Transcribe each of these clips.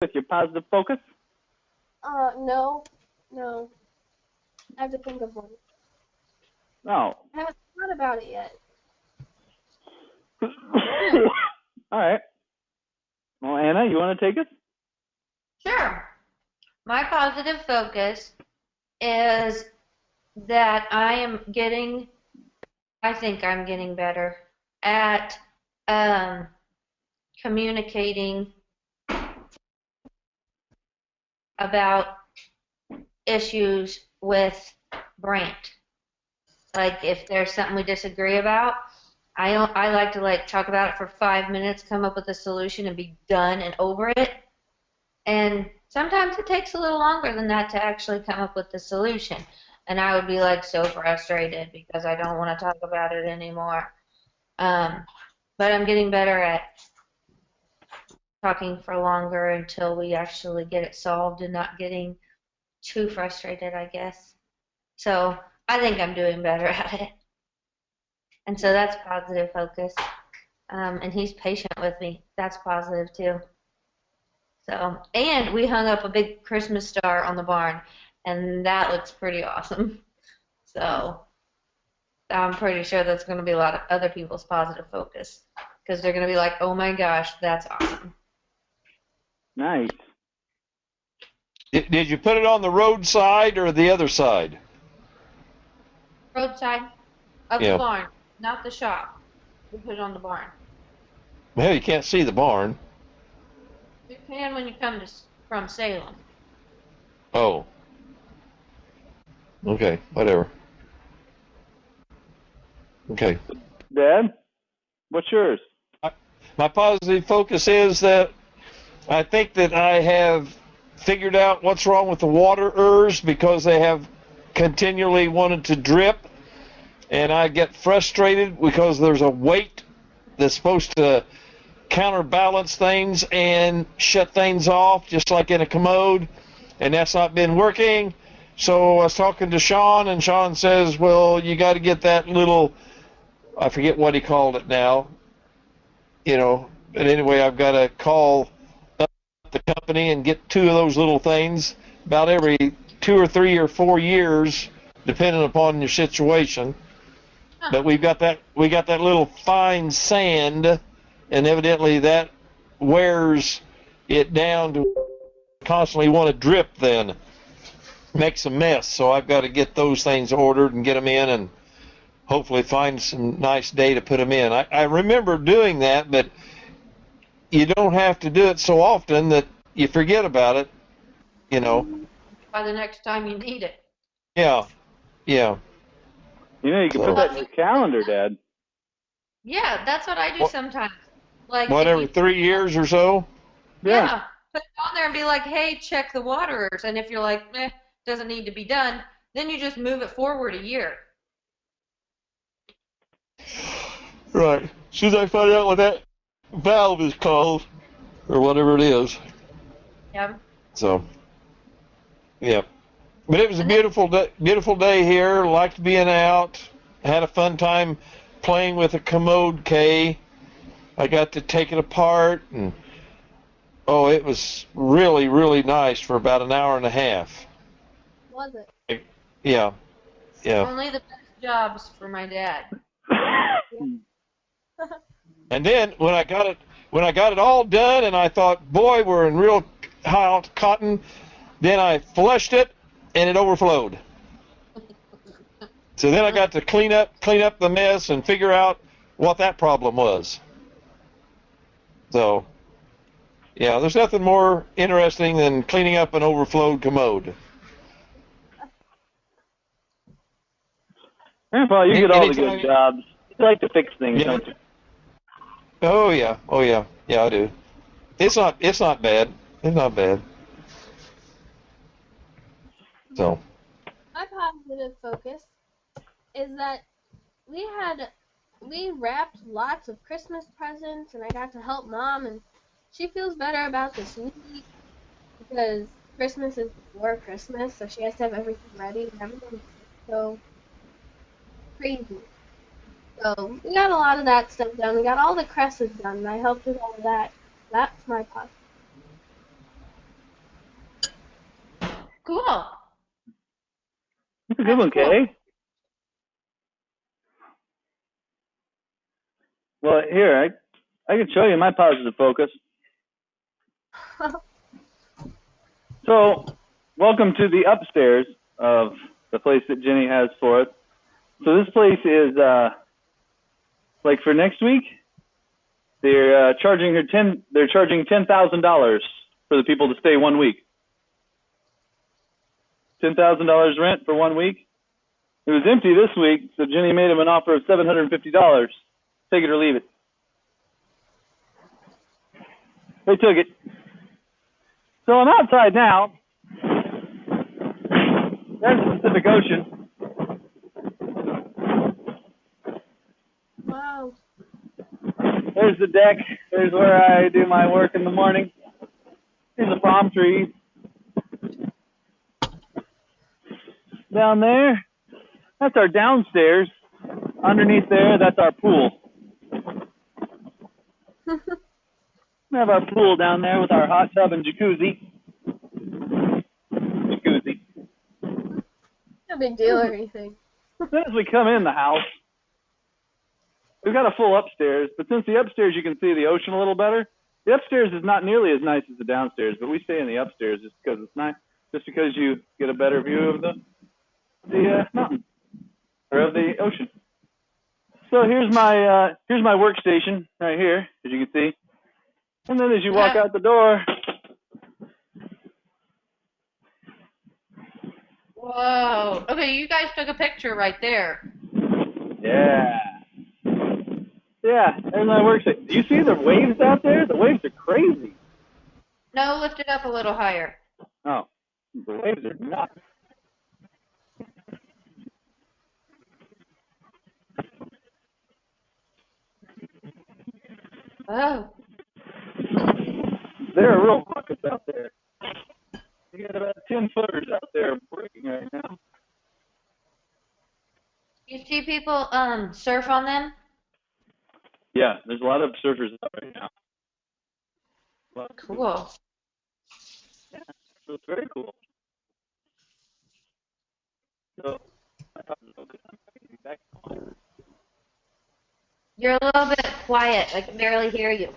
with your positive focus? No. No. I have to think of one. No. I haven't thought about it yet. All right. Well, Anna, you want to take it? Sure. My positive focus is that I think I'm getting better at communicating about issues with Brant. Like if there's something we disagree about, I like to talk about it for 5 minutes, come up with a solution and be done and over it. And sometimes it takes a little longer than that to actually come up with the solution. And I would be like so frustrated because I don't want to talk about it anymore. But I'm getting better at talking for longer until we actually get it solved and not getting too frustrated, I guess. So I think I'm doing better at it. And so that's positive focus. And he's patient with me. That's positive too. So, and we hung up a big Christmas star on the barn, and that looks pretty awesome. So I'm pretty sure that's going to be a lot of other people's positive focus because they're going to be like, oh my gosh, that's awesome. Nice. Did you put it on the roadside or the other side? Roadside of Yeah. the barn, not the shop. We put it on the barn. Well, you can't see the barn. You can when you come from Salem. Oh. Okay, whatever. Okay. Dad, what's yours? My positive focus is that I think that I have figured out what's wrong with the waterers because they have continually wanted to drip, and I get frustrated because there's a weight that's supposed to counterbalance things and shut things off just like in a commode, and that's not been working. So I was talking to Sean, and Sean says, well, you got to get that little, I forget what he called it now, but anyway, I've got to call up the company and get 2 of those little things about every 2 or 3 or 4 years, depending upon your situation. But we got that little fine sand, and evidently that wears it down to constantly want to drip, then makes a mess. So I've got to get those things ordered and get them in, and hopefully find some nice day to put them in. I remember doing that, but you don't have to do it so often that you forget about it, By the next time you need it. Yeah. You can put that in your calendar, Dad. Yeah, that's what I do sometimes. Like What, every 3 years or so? Yeah. Put it on there and be like, hey, check the waterers. And if you're like, doesn't need to be done, then you just move it forward a year. Right. As soon as I find out what that valve is called, or whatever it is. Yeah. So, yeah. But it was a beautiful day here. Liked being out. Had a fun time playing with a commode K. I got to take it apart, and it was really, really nice for about an hour and a half. Was it? Yeah. Only the best jobs for my dad. And then when I got it all done, and I thought, boy, we're in real hot cotton, then I flushed it, and it overflowed. So then I got to clean up the mess and figure out what that problem was. So, yeah, there's nothing more interesting than cleaning up an overflowed commode. Grandpa, you get all the good jobs. You like to fix things, don't you? Oh yeah, I do. It's not bad. It's not bad. So. My positive focus is that we wrapped lots of Christmas presents, and I got to help Mom, and she feels better about this week because Christmas is before Christmas, so she has to have everything ready, and everything's so crazy. So we got a lot of that stuff done. We got all the cresses done, and I helped with all of that. That's my positive. Cool. That's a good one, That's cool. Kay. Well, here, I can show you my positive focus. So, welcome to the upstairs of the place that Jenny has for us. So this place is, like for next week, they're charging $10,000 for the people to stay 1 week. $10,000 rent for 1 week. It was empty this week, so Jenny made him an offer of $750. Take it or leave it. They took it. So I'm outside now. There's the Pacific Ocean. Wow. There's the deck. There's where I do my work in the morning. Here's the palm trees. Down there, that's our downstairs. Underneath there, that's our pool. We have our pool down there with our hot tub and jacuzzi. Jacuzzi. No big deal or anything. As soon as we come in the house, we've got a full upstairs, but since the upstairs you can see the ocean a little better, the upstairs is not nearly as nice as the downstairs, but we stay in the upstairs just because it's nice, just because you get a better view of the mountain or of the ocean. So here's my workstation right here, as you can see, and then as you walk out the door. Whoa. Okay, you guys took a picture right there. Yeah. Yeah, there's my workstation. Do you see the waves out there? The waves are crazy. No, lift it up a little higher. Oh, the waves are nuts. Oh. There are real buckets out there. You got about 10 footers out there breaking right now. You see people surf on them? Yeah, there's a lot of surfers out right now. Cool. Yeah, so it's very cool. So, I thought it was okay. I'm getting back on. You're a little bit quiet. I can barely hear you.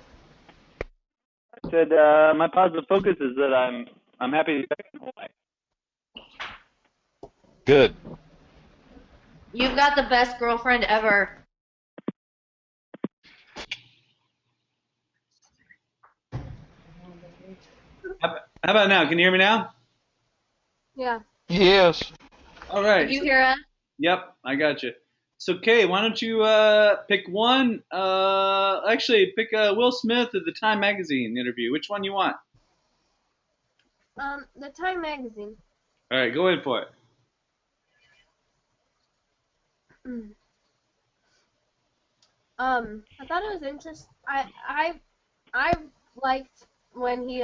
I said my positive focus is that I'm happy to be back in Hawaii. Good. You've got the best girlfriend ever. How about now? Can you hear me now? Yeah. Yes. All right. Did you hear us? Yep, I got you. So, Kay, why don't you pick one? Actually, pick Will Smith at the Time Magazine interview. Which one you want? The Time magazine. All right, go ahead for it. I thought it was interesting. I liked when he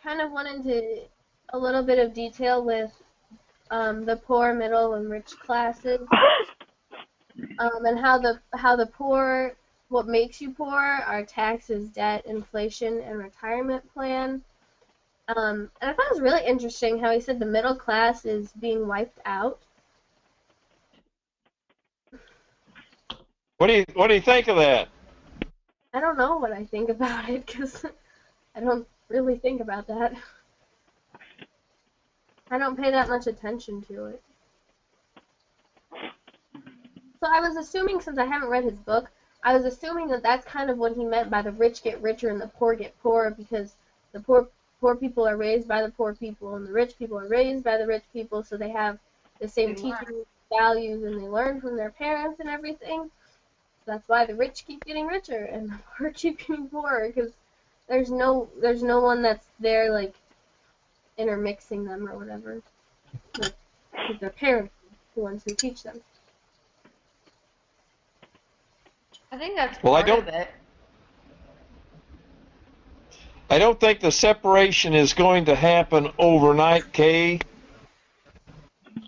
kind of went into a little bit of detail with the poor, middle, and rich classes, and how the poor, what makes you poor are taxes, debt, inflation, and retirement plan. And I thought it was really interesting how he said the middle class is being wiped out. What do you think of that? I don't know what I think about it because I don't really think about that. I don't pay that much attention to it. So I was assuming, since I haven't read his book, I was assuming that that's kind of what he meant by the rich get richer and the poor get poorer, because the poor people are raised by the poor people and the rich people are raised by the rich people, so they have the same teaching values and they learn from their parents and everything. That's why the rich keep getting richer and the poor keep getting poorer, because there's no one that's there like intermixing them or whatever. Like, their parents are the ones who teach them. I think that's Well, part of it. I don't think the separation is going to happen overnight, Kay,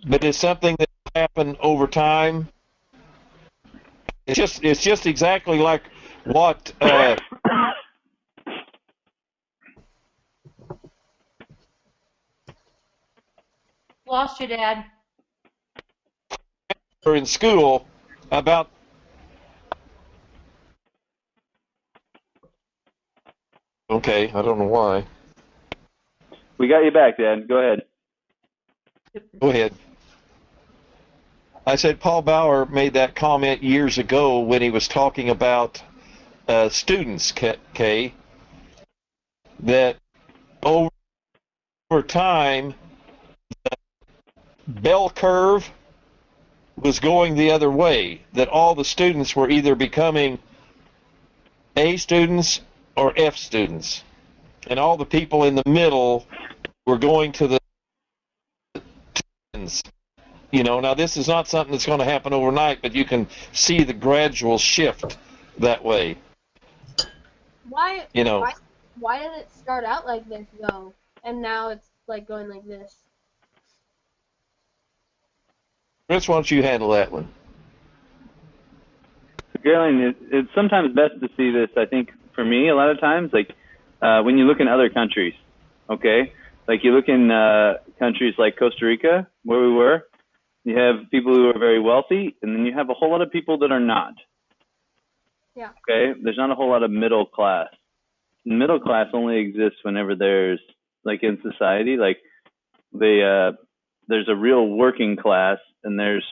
but it's something that will happen over time. It's just exactly like what Lost you, Dad. In school about okay, I don't know why. We got you back, Dad. Go ahead. Go ahead. I said Paul Bauer made that comment years ago when he was talking about students, Kay, that over time the bell curve was going the other way, that all the students were either becoming A students or F students, and all the people in the middle were going to the ends. You know, now this is not something that's going to happen overnight, but you can see the gradual shift that way. Why? You know, Why did it start out like this though, and now it's like going like this? Chris, why don't you handle that one? Caroline, it's sometimes best to see this, I think, for me, a lot of times, like when you look in other countries, okay? Like you look in countries like Costa Rica, where we were, you have people who are very wealthy, and then you have a whole lot of people that are not. Yeah. Okay? There's not a whole lot of middle class. Middle class only exists whenever there's, like in society, like there's a real working class, and there's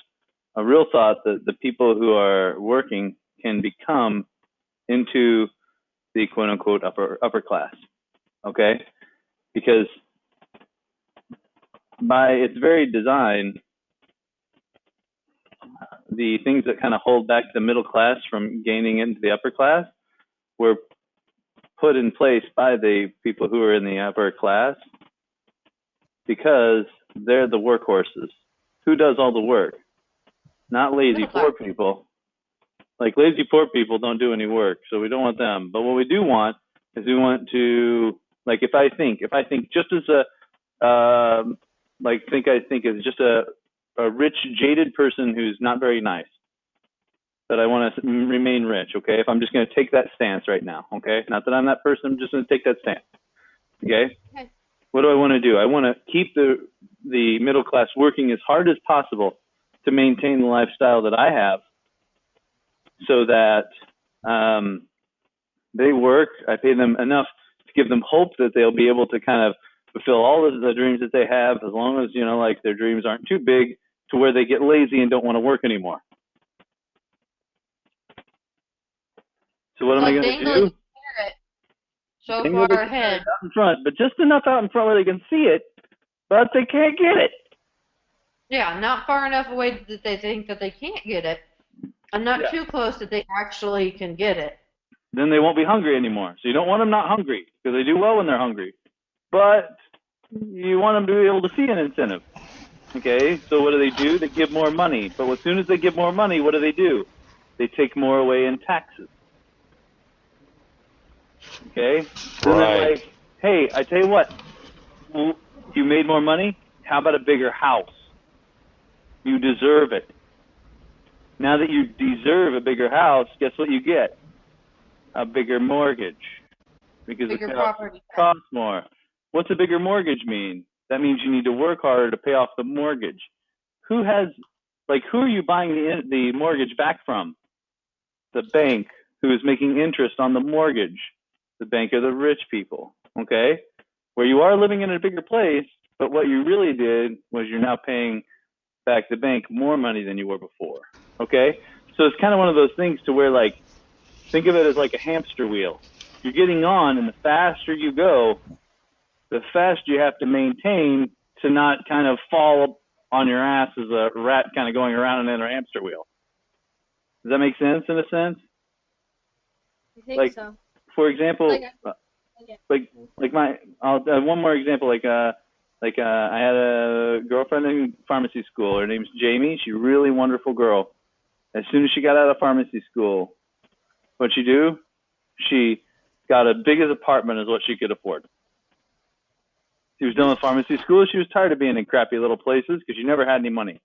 a real thought that the people who are working can become into the quote unquote upper class. Okay? Because by its very design, the things that kind of hold back the middle class from gaining into the upper class were put in place by the people who are in the upper class because they're the workhorses. Who does all the work? Not lazy poor people. Like lazy poor people don't do any work, so we don't want them. But what we do want is we want to, like, if I think just as a, I think as just a rich, jaded person who's not very nice, that I want to remain rich, okay? If I'm just going to take that stance right now, okay? Not that I'm that person, I'm just going to take that stance, okay? What do I want to do? I want to keep the middle class working as hard as possible to maintain the lifestyle that I have, so that they work. I pay them enough to give them hope that they'll be able to kind of fulfill all of the dreams that they have, as long as, you know, like their dreams aren't too big to where they get lazy and don't want to work anymore. So what am I going to do? So Dangle far the ahead. out in front, but just enough out in front where they can see it, but they can't get it. Yeah, not far enough away that they think that they can't get it, and not too close that they actually can get it. Then they won't be hungry anymore. So you don't want them not hungry, because they do well when they're hungry. But you want them to be able to see an incentive. Okay, so what do? They give more money. But as soon as they give more money, what do? They take more away in taxes. Okay? Then they're like, hey, I tell you what, you made more money? How about a bigger house? You deserve it. Now that you deserve a bigger house, guess what you get? A bigger mortgage. Because Bigger it property costs more. What's a bigger mortgage mean? That means you need to work harder to pay off the mortgage. Who are you buying the mortgage back from? The bank, who is making interest on the mortgage. The bank are the rich people, okay? Where you are living in a bigger place, but what you really did was you're now paying back the bank more money than you were before, okay? So it's kind of one of those things to where, like, think of it as like a hamster wheel. You're getting on, and the faster you go, the faster you have to maintain to not kind of fall on your ass as a rat kind of going around in a hamster wheel. Does that make sense in a sense? I think so. For example, I'll one more example. I had a girlfriend in pharmacy school. Her name's Jamie. She's a really wonderful girl. As soon as she got out of pharmacy school, what'd she do? She got as big an apartment as what she could afford. She was done with pharmacy school. She was tired of being in crappy little places because she never had any money,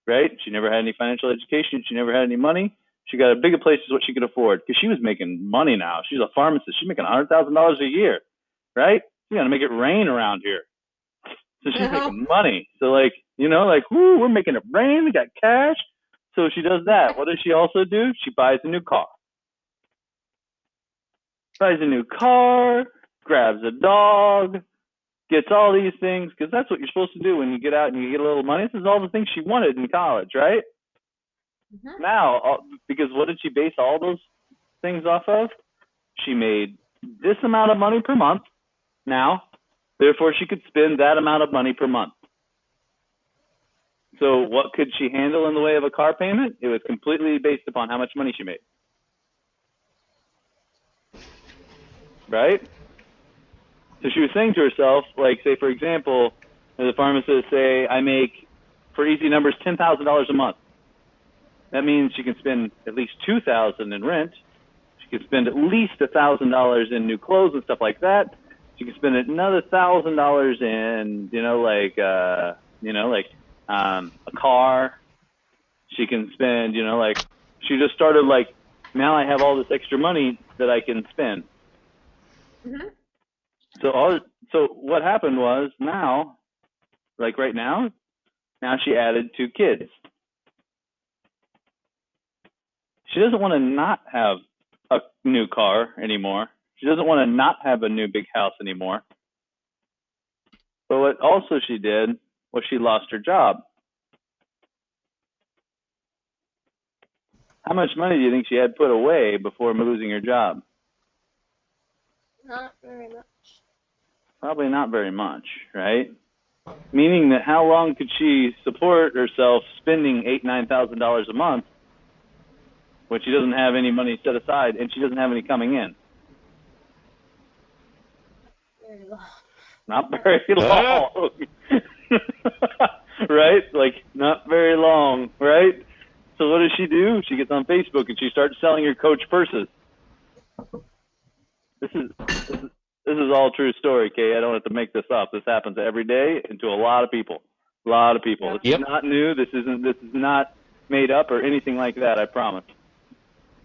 right? She never had any financial education. She never had any money. She got as big a place as what she could afford because she was making money now. She's a pharmacist. She's making $100,000 a year, right? You got to make it rain around here. So she's making money. So like, you know, like, woo, we're making it rain. We got cash. So she does that. What does she also do? She buys a new car. Buys a new car, grabs a dog, gets all these things, because that's what you're supposed to do when you get out and you get a little money. This is all the things she wanted in college, right? Mm-hmm. Now, because what did she base all those things off of? She made this amount of money per month now, therefore she could spend that amount of money per month. So what could she handle in the way of a car payment? It was completely based upon how much money she made. Right? So she was saying to herself, like, say, for example, the pharmacist say, I make, for easy numbers, $10,000 a month. That means she can spend at least $2,000 in rent. She can spend at least $1,000 in new clothes and stuff like that. She can spend another $1,000 in, a car. She can spend, she just started like, now I have all this extra money that I can spend. Mm-hmm. So what happened was now, like right now she added 2 kids. She doesn't want to not have a new car anymore. She doesn't want to not have a new big house anymore. But what also she did was she lost her job. How much money do you think she had put away before losing her job? Not very much. Probably not very much, right? Meaning that how long could she support herself spending $8,000-9,000 a month when she doesn't have any money set aside and she doesn't have any coming in? Very long. Not very long. Right? Like, not very long, right? So what does she do? She gets on Facebook and she starts selling her Coach purses. This is all true story, Kay. I don't have to make this up. This happens every day and to a lot of people. A lot of people. Yeah. This is not new. This is not made up or anything like that, I promise.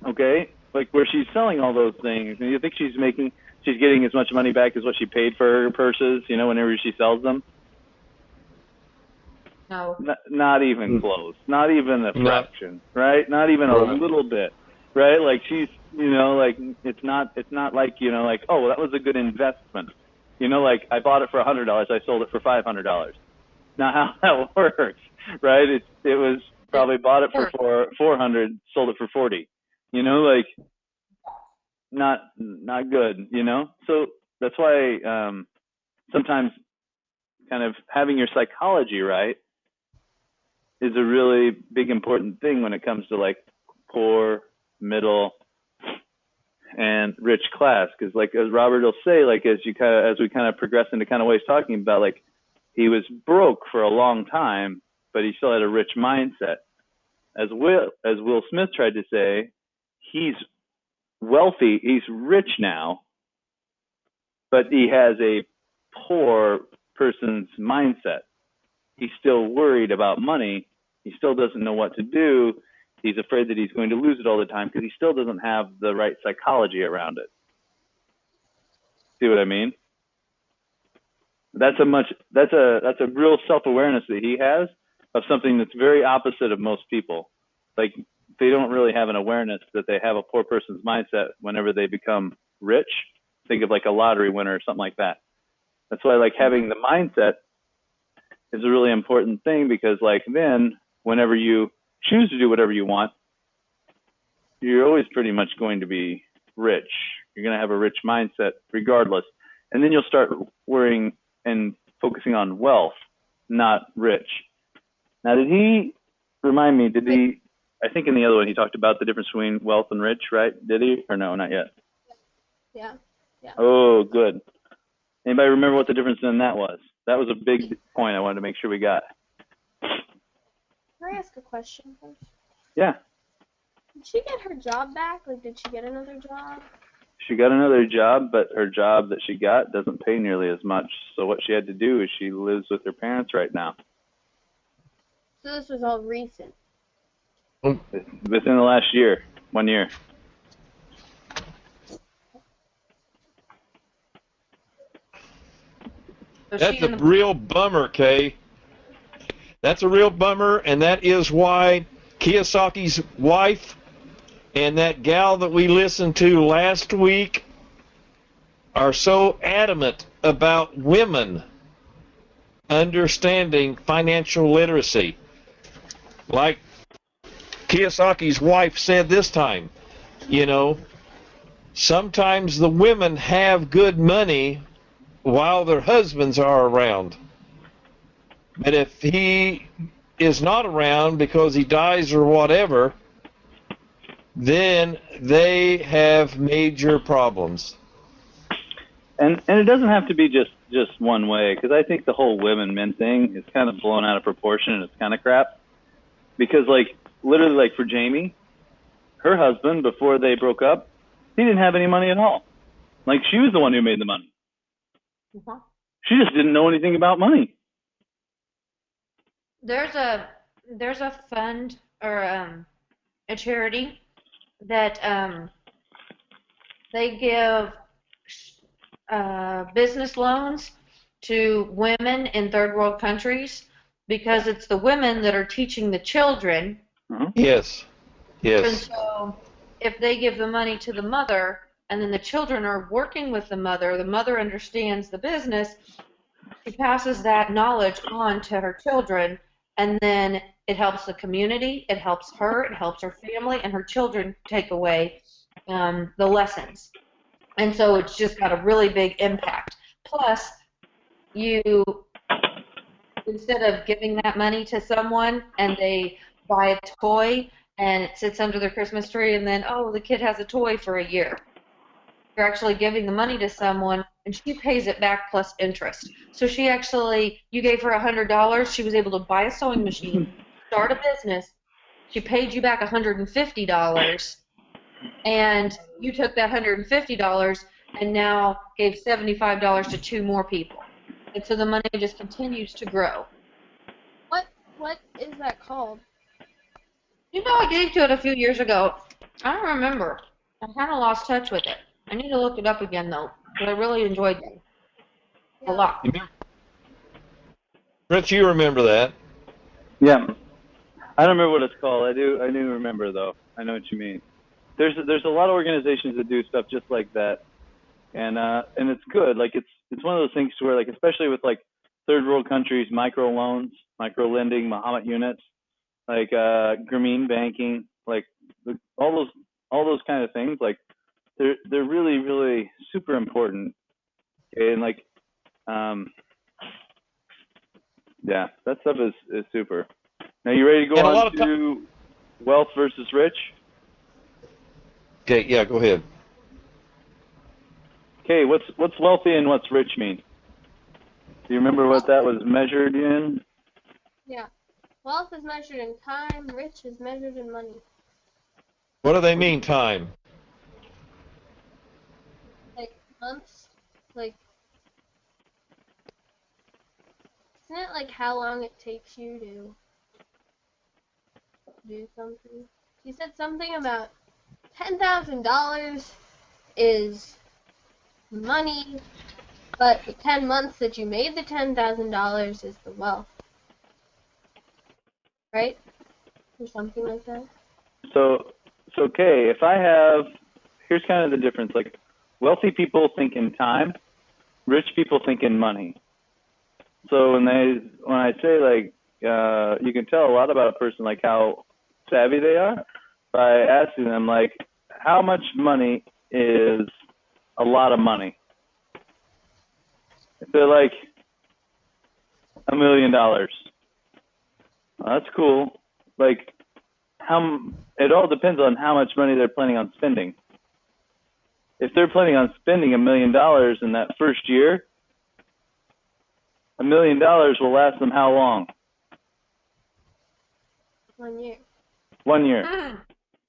Okay? Like where she's selling all those things, and you think she's getting as much money back as what she paid for her purses, whenever she sells them? No. Not even close. Not even a No. fraction, right? Not even a little bit, right? Like she's, like it's not like, like, oh, well, that was a good investment. Like I bought it for $100, I sold it for $500. Not how that works, right? It was probably bought it for 400, sold it for 40. Like not good, So that's why sometimes kind of having your psychology right is a really big important thing when it comes to like poor, middle, and rich class. Because like as Robert will say, like as we kind of progress into kind of what he's talking about, like he was broke for a long time, but he still had a rich mindset. As Will Smith tried to say, he's wealthy, he's rich now, but he has a poor person's mindset. He's still worried about money. He still doesn't know what to do. He's afraid that he's going to lose it all the time because he still doesn't have the right psychology around it. See what I mean? That's a real self-awareness that he has of something that's very opposite of most people. Like they don't really have an awareness that they have a poor person's mindset whenever they become rich. Think of like a lottery winner or something like that. That's why like having the mindset is a really important thing, because like then whenever you choose to do whatever you want, you're always pretty much going to be rich. You're going to have a rich mindset regardless. And then you'll start worrying and focusing on wealth, not rich. Now, did he, I think in the other one he talked about the difference between wealth and rich, right? Did he? Or no, not yet? Yeah. Oh, good. Anybody remember what the difference in that was? That was a big point I wanted to make sure we got. Can I ask a question first? Yeah. Did she get her job back? Like, did she get another job? She got another job, but her job that she got doesn't pay nearly as much. So what she had to do is she lives with her parents right now. So this was all recent. Within the last year, 1 year. So That's she a and the real bummer, Kay. That's a real bummer, and that is why Kiyosaki's wife and that gal that we listened to last week are so adamant about women understanding financial literacy. Like Kiyosaki's wife said this time, you know, sometimes the women have good money while their husbands are around. But if he is not around because he dies or whatever, then they have major problems. And it doesn't have to be just one way, because I think the whole women men thing is kind of blown out of proportion and it's kind of crap. Because like literally, like for Jamie, her husband, before they broke up, he didn't have any money at all. Like she was the one who made the money. She just didn't know anything about money. there's a fund or a charity that they give business loans to women in third world countries because it's the women that are teaching the children. Yes. And Yes. so if they give the money to the mother and then the children are working with the mother understands the business, she passes that knowledge on to her children, and then it helps the community, it helps her family, and her children take away the lessons. And so it's just got a really big impact. Plus, you, instead of giving that money to someone and they buy a toy and it sits under their Christmas tree and then, oh, the kid has a toy for a year. You're actually giving the money to someone and she pays it back plus interest. So you gave her $100, she was able to buy a sewing machine, start a business, she paid you back $150, and you took that $150 and now gave $75 to 2 more people. And so the money just continues to grow. What is that called? I gave to it a few years ago. I don't remember. I kind of lost touch with it. I need to look it up again, though, but I really enjoyed it a lot. Rich, you remember that? Yeah, I don't remember what it's called. I do remember though. I know what you mean. There's a lot of organizations that do stuff just like that, and it's good. Like it's one of those things to where, like, especially with like third world countries, micro loans, micro lending, Muhammad units, like Grameen banking, like all those kind of things. Like they're really really super important. Okay? And like yeah, that stuff is super. Now you ready to go on to wealth versus rich? Okay, yeah, go ahead. Okay, what's wealthy and what's rich mean? Do you remember what that was measured in? Yeah. Wealth is measured in time, rich is measured in money. What do they mean, time? Like months, like, isn't it like how long it takes you to do something? She said something about $10,000 is money, but the 10 months that you made the $10,000 is the wealth. Right? Or something like that. So okay, if I have, here's kind of the difference. Like, wealthy people think in time, rich people think in money. So when I say, like, you can tell a lot about a person, like how savvy they are, by asking them, like, how much money is a lot of money? If they're like $1 million, well, that's cool. Like, it all depends on how much money they're planning on spending. If they're planning on spending $1 million in that first year, $1 million will last them how long? 1 year. 1 year,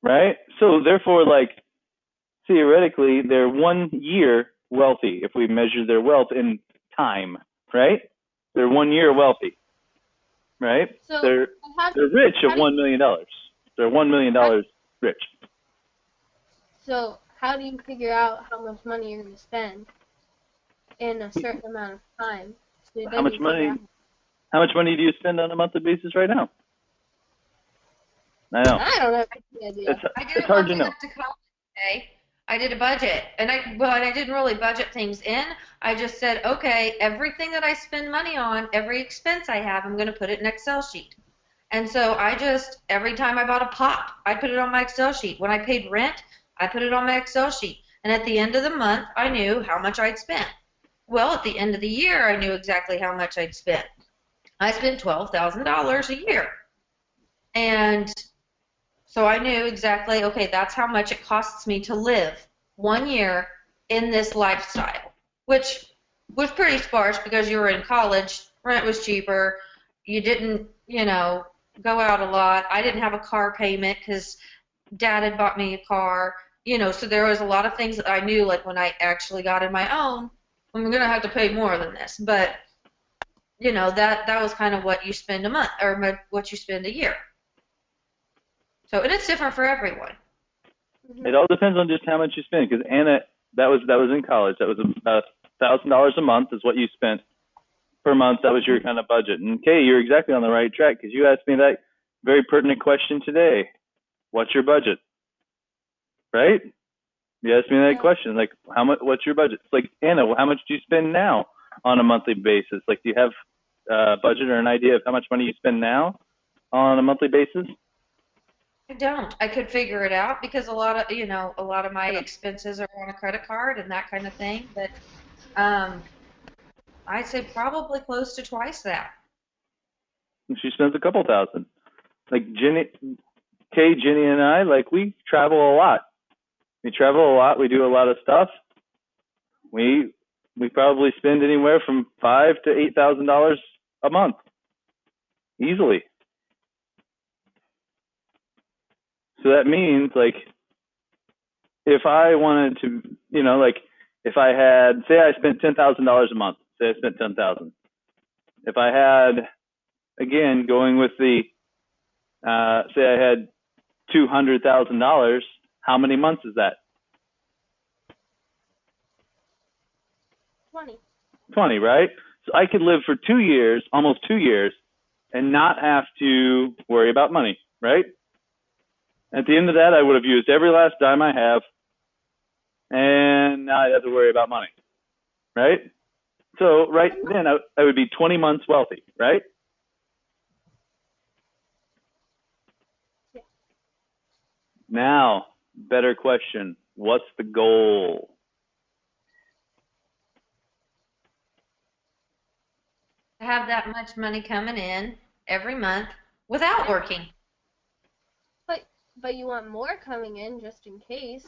right? So therefore, like, theoretically, they're 1 year wealthy if we measure their wealth in time, right? They're 1 year wealthy, right? So they're rich of $1 million. They're $1 million rich. So how do you figure out how much money you're going to spend in a certain amount of time? It How much doesn't figure money? out. How much money do you spend on a monthly basis right now? I know. I don't have any idea. I did It's it hard once to I know. got to college. Okay, I did a budget, and I didn't really budget things in. I just said, okay, everything that I spend money on, every expense I have, I'm going to put it in an Excel sheet. And so I just, every time I bought a pop, I put it on my Excel sheet. When I paid rent, I put it on my Excel sheet. And at the end of the month, I knew how much I'd spent. Well, at the end of the year, I knew exactly how much I'd spent. I spent $12,000 a year. And so I knew exactly, okay, that's how much it costs me to live 1 year in this lifestyle, which was pretty sparse because you were in college, rent was cheaper, you didn't, go out a lot. I didn't have a car payment because Dad had bought me a car, so there was a lot of things that I knew, like when I actually got in my own, I'm going to have to pay more than this. But, that was kind of what you spend a month or what you spend a year. So, and it's different for everyone. It all depends on just how much you spend. Because Anna, that was in college. That was about $1,000 a month is what you spent per month. That was your kind of budget. And Kay, you're exactly on the right track because you asked me that very pertinent question today. What's your budget? Right? You asked me that question. Like, how much? What's your budget? It's like, Anna, how much do you spend now on a monthly basis? Like, do you have a budget or an idea of how much money you spend now on a monthly basis? I don't. I could figure it out because a lot of my expenses are on a credit card and that kind of thing. But I'd say probably close to twice that. She spends a couple thousand. Like Kay, Jenny, and I, like we travel a lot. We travel a lot. We do a lot of stuff. We probably spend anywhere from $5,000 to $8,000 a month, easily. So that means, like, if I wanted to, like, if I had, say, I spent $10,000 a month. Say I spent $10,000. If I had, again, going with the, say, I had $200,000. How many months is that? 20. 20, right? So I could live for 2 years, almost 2 years, and not have to worry about money, right? At the end of that, I would have used every last dime I have, and now I'd have to worry about money, right? So right then, I would be 20 months wealthy, right? Yeah. Now, better question. What's the goal? To have that much money coming in every month without working. But you want more coming in just in case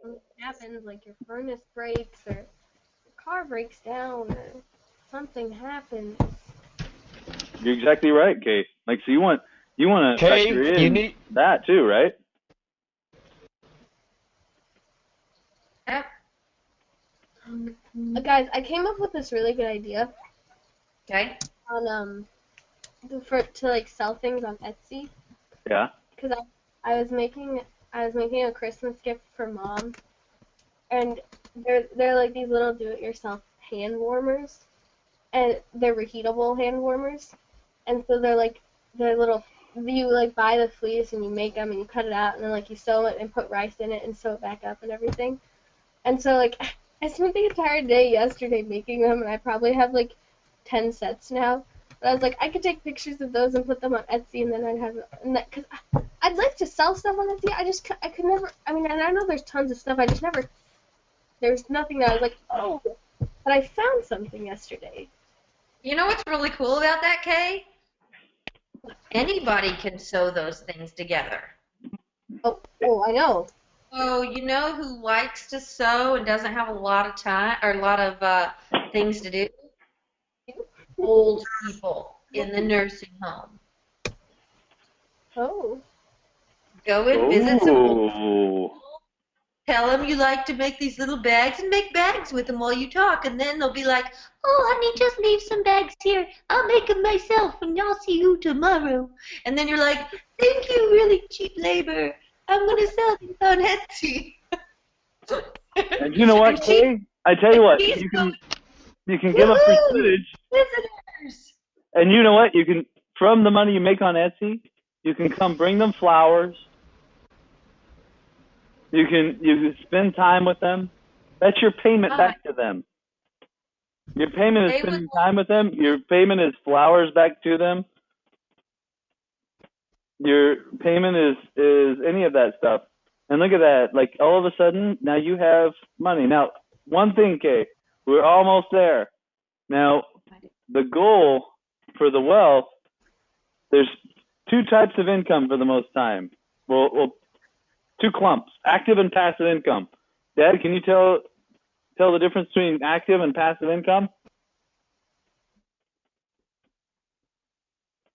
something happens, like your furnace breaks or your car breaks down or something happens. You're exactly right, Kay. Like, so you want to Kay, factor in you need that too, right? Yep. Guys, I came up with this really good idea Okay. on to like sell things on Etsy. Yeah. Because I was making a Christmas gift for Mom, and they're like these little do-it-yourself hand warmers, and they're reheatable hand warmers, and so they're little. You like buy the fleece and you make them and you cut it out and then like you sew it and put rice in it and sew it back up and everything, and so like I spent the entire day yesterday making them and I probably have like 10 sets now. But I was like, I could take pictures of those and put them on Etsy, and then I'd have, because I'd like to sell stuff on Etsy. I could never. I mean, and I know there's tons of stuff. I just never. There's nothing that I was like, oh, but I found something yesterday. You know what's really cool about that, Kay? Anybody can sew those things together. Oh, I know. So you know who likes to sew and doesn't have a lot of time or a lot of things to do? Old people in the nursing home. Oh. Go and visit some old Oh. people. Tell them you like to make these little bags and make bags with them while you talk, and then they'll be like, "Oh, honey, just leave some bags here. I'll make them myself, and I'll see you tomorrow." And then you're like, "Thank you, really cheap labor. I'm gonna sell these on Etsy." And you know what, Kay? I tell you what, you can give up free footage. Visitors. And you know what? You can, from the money you make on Etsy, you can come bring them flowers. You can spend time with them. That's your payment back to them. Your payment is They would spending time with them. Your payment is flowers back to them. Your payment is any of that stuff. And look at that. Like, all of a sudden, now you have money. Now, one thing, Kay, we're almost there. Now, the goal for the wealth, there's two types of income for the most time. Well, two clumps, active and passive income. Dad, can you tell the difference between active and passive income?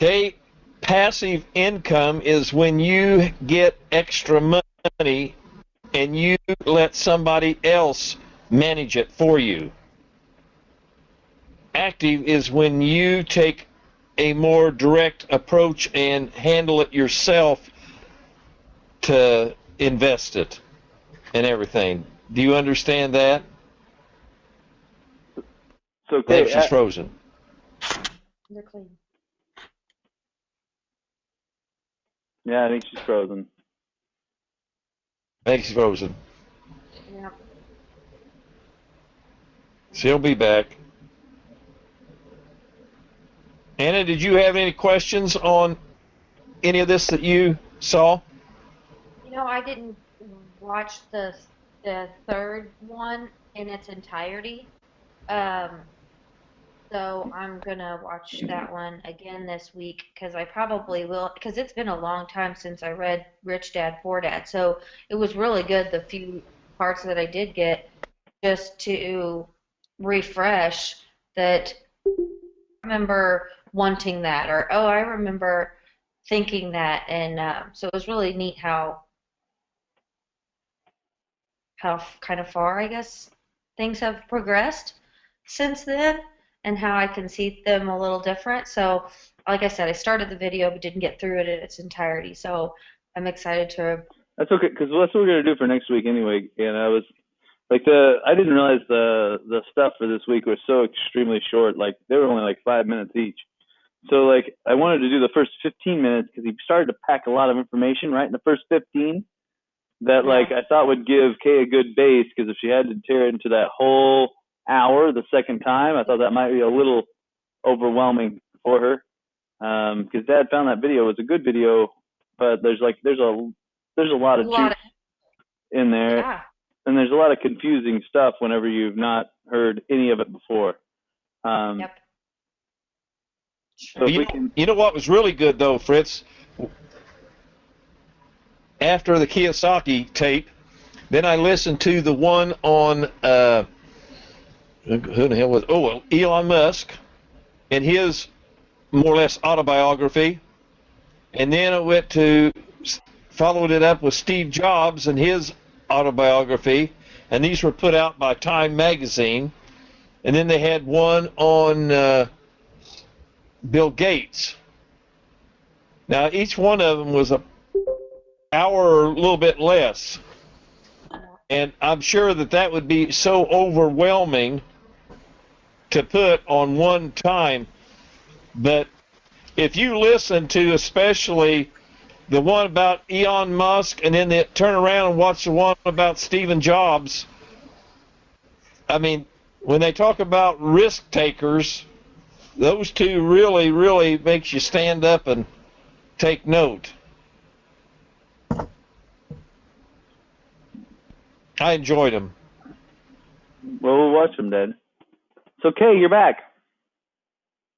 Okay, passive income is when you get extra money and you let somebody else manage it for you. Active is when you take a more direct approach and handle it yourself to invest it and everything. Do you understand that? So, Maybe okay, she's frozen. They're clean. yeah, I think she's frozen. I think she's frozen. Yeah. She'll be back. Anna, did you have any questions on any of this that you saw? You know, I didn't watch the third one in its entirety. So I'm gonna watch that one again this week because I probably will, because it's been a long time since I read Rich Dad Poor Dad. So it was really good, the few parts that I did get, just to refresh that. I remember wanting that, or oh, I remember thinking that, and so it was really neat how kind of far, I guess, things have progressed since then and how I can see them a little different. So, like I said, I started the video but didn't get through it in its entirety. So I'm excited to. That's okay, because that's what we're gonna do for next week anyway. And I was like, I didn't realize the stuff for this week was so extremely short. Like, they were only like 5 minutes each. So like, I wanted to do the first 15 minutes because he started to pack a lot of information right in the first 15. That, like, I thought would give Kay a good base, because if she had to tear it into that whole hour the second time, I thought that might be a little overwhelming for her. Because Dad found that video was a good video, but there's a lot of juice in there, Yeah. and there's a lot of confusing stuff whenever you've not heard any of it before. Yep. So if we can, You know what was really good though, Fritz? After the Kiyosaki tape, then I listened to the one on who the hell was? Elon Musk and his more or less autobiography, and then I followed it up with Steve Jobs and his autobiography, and these were put out by Time magazine, and then they had one on Bill Gates. Now each one of them was an hour or a little bit less, and I'm sure that would be so overwhelming to put on one time. But if you listen to especially the one about Elon Musk and then turn around and watch the one about Stephen Jobs, I mean, when they talk about risk takers, those two really, really makes you stand up and take note. I enjoyed them. well, we'll watch them, Dad. So Kay, you're back.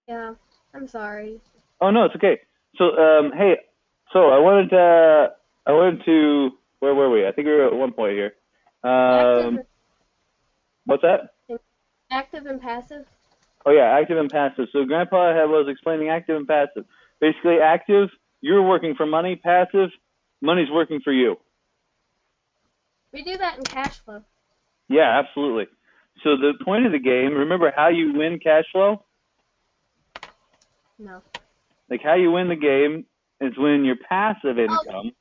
Yeah, I'm sorry. Oh no, it's okay. So hey, so I wanted to where were we? I think we were at one point here. What's that? Active and passive. Oh yeah, active and passive. So Grandpa was explaining active and passive. Basically, active, you're working for money. Passive, money's working for you. We do that in cash flow. Yeah, absolutely. So the point of the game, remember how you win cash flow? No. Like, how you win the game is when your passive income,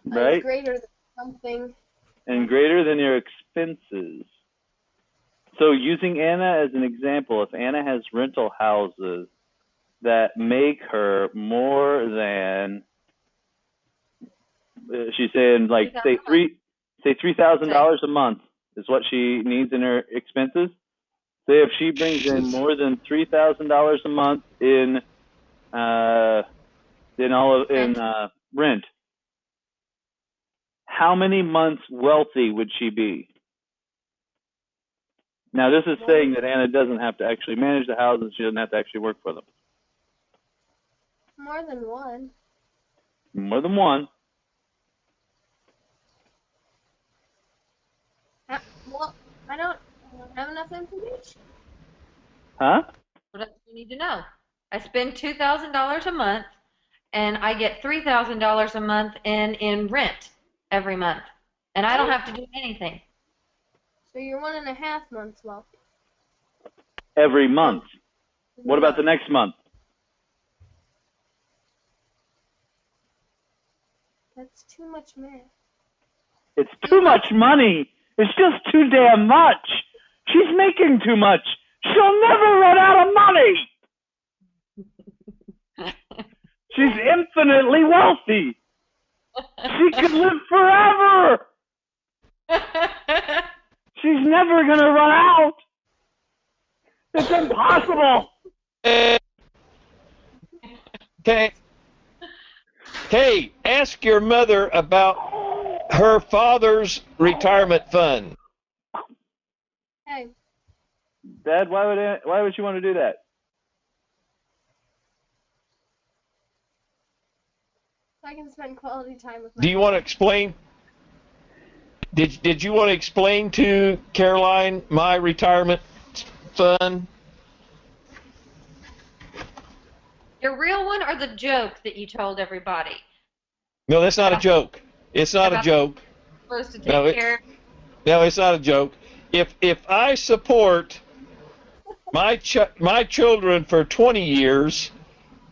right, is greater than something. and greater than your expenses. So using Anna as an example, if Anna has rental houses that make her more than, she's saying like say $3,000 a month is what she needs in her expenses. Say if she brings in more than $3,000 a month in rent, how many months wealthy would she be? Now this is saying that Anna doesn't have to actually manage the house and she doesn't have to actually work for them. More than one. More than one. Well, I don't have enough information. Huh? What else do you need to know? I spend $2,000 a month, and I get $3,000 a month in rent every month, and I don't have to do anything. So you're 1.5 months wealthy. Every month. What about the next month? That's too much math. It's too much money. It's just too damn much. She's making too much. She'll never run out of money. She's infinitely wealthy. She could live forever. She's never going to run out. It's impossible. Okay, ask your mother about her father's retirement fund. Hey. Dad, why would you want to do that? So I can spend quality time with my Do you want to explain? Did you want to explain to Caroline my retirement fund? Your real one or the joke that you told everybody? No, that's not a joke. It's not a joke. Supposed to take care. No, it's not a joke. If I support my children for 20 years,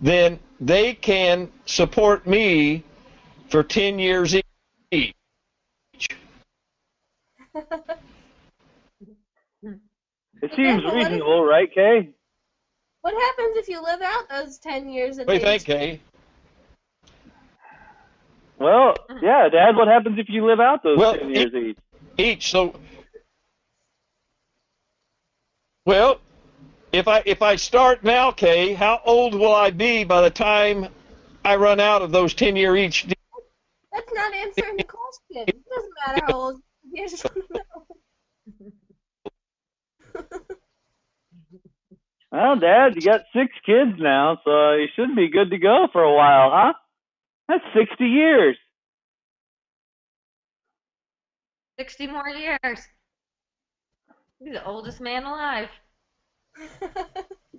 then they can support me for 10 years each. It seems reasonable, right, Kay? What happens if you live out those 10 years at What do you think, Kay? Well, yeah, Dad, what happens if you live out those 10 years each? So, well, if I start now, Kay, how old will I be by the time I run out of those 10-year each? That's not answering the question. It doesn't matter how old you just want to know. Well, Dad, you got 6 kids now, so you should be good to go for a while, huh? That's 60 years. 60 more years. You're the oldest man alive.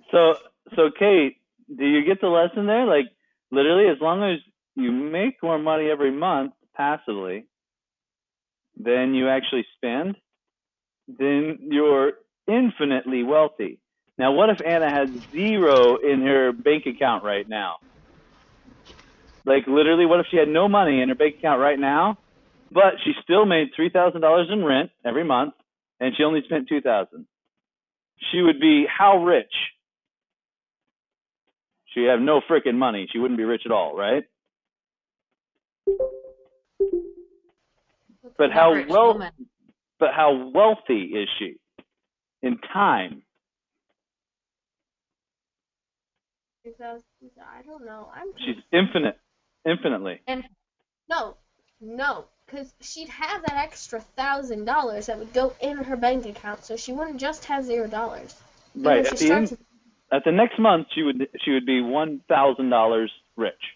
So, Kate, do you get the lesson there? Like, literally, as long as you make more money every month passively than you actually spend, then you're infinitely wealthy. Now, what if Anna has 0 in her bank account right now? Like, literally, what if she had no money in her bank account right now, but she still made $3,000 in rent every month, and she only spent $2,000? She would be how rich? She'd have no freaking money. She wouldn't be rich at all, right? But how wealthy is she in time? I don't know. She's infinitely. No, because she'd have that extra $1,000 that would go in her bank account, so she wouldn't just have $0. Right. At the next month, she would be $1,000 rich.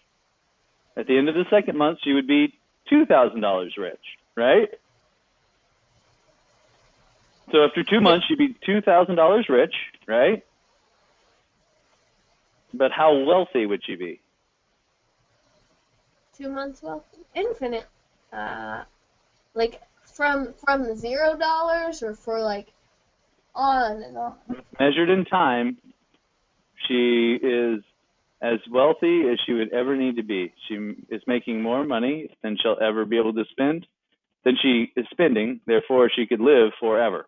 At the end of the second month, she would be $2,000 rich, right? So after 2 months, she'd be $2,000 rich, right? But how wealthy would she be? 2 months wealthy? Infinite. Like from $0 or for like on and on. Measured in time, she is as wealthy as she would ever need to be. She is making more money than she'll ever be able to spend, than she is spending. Therefore, she could live forever.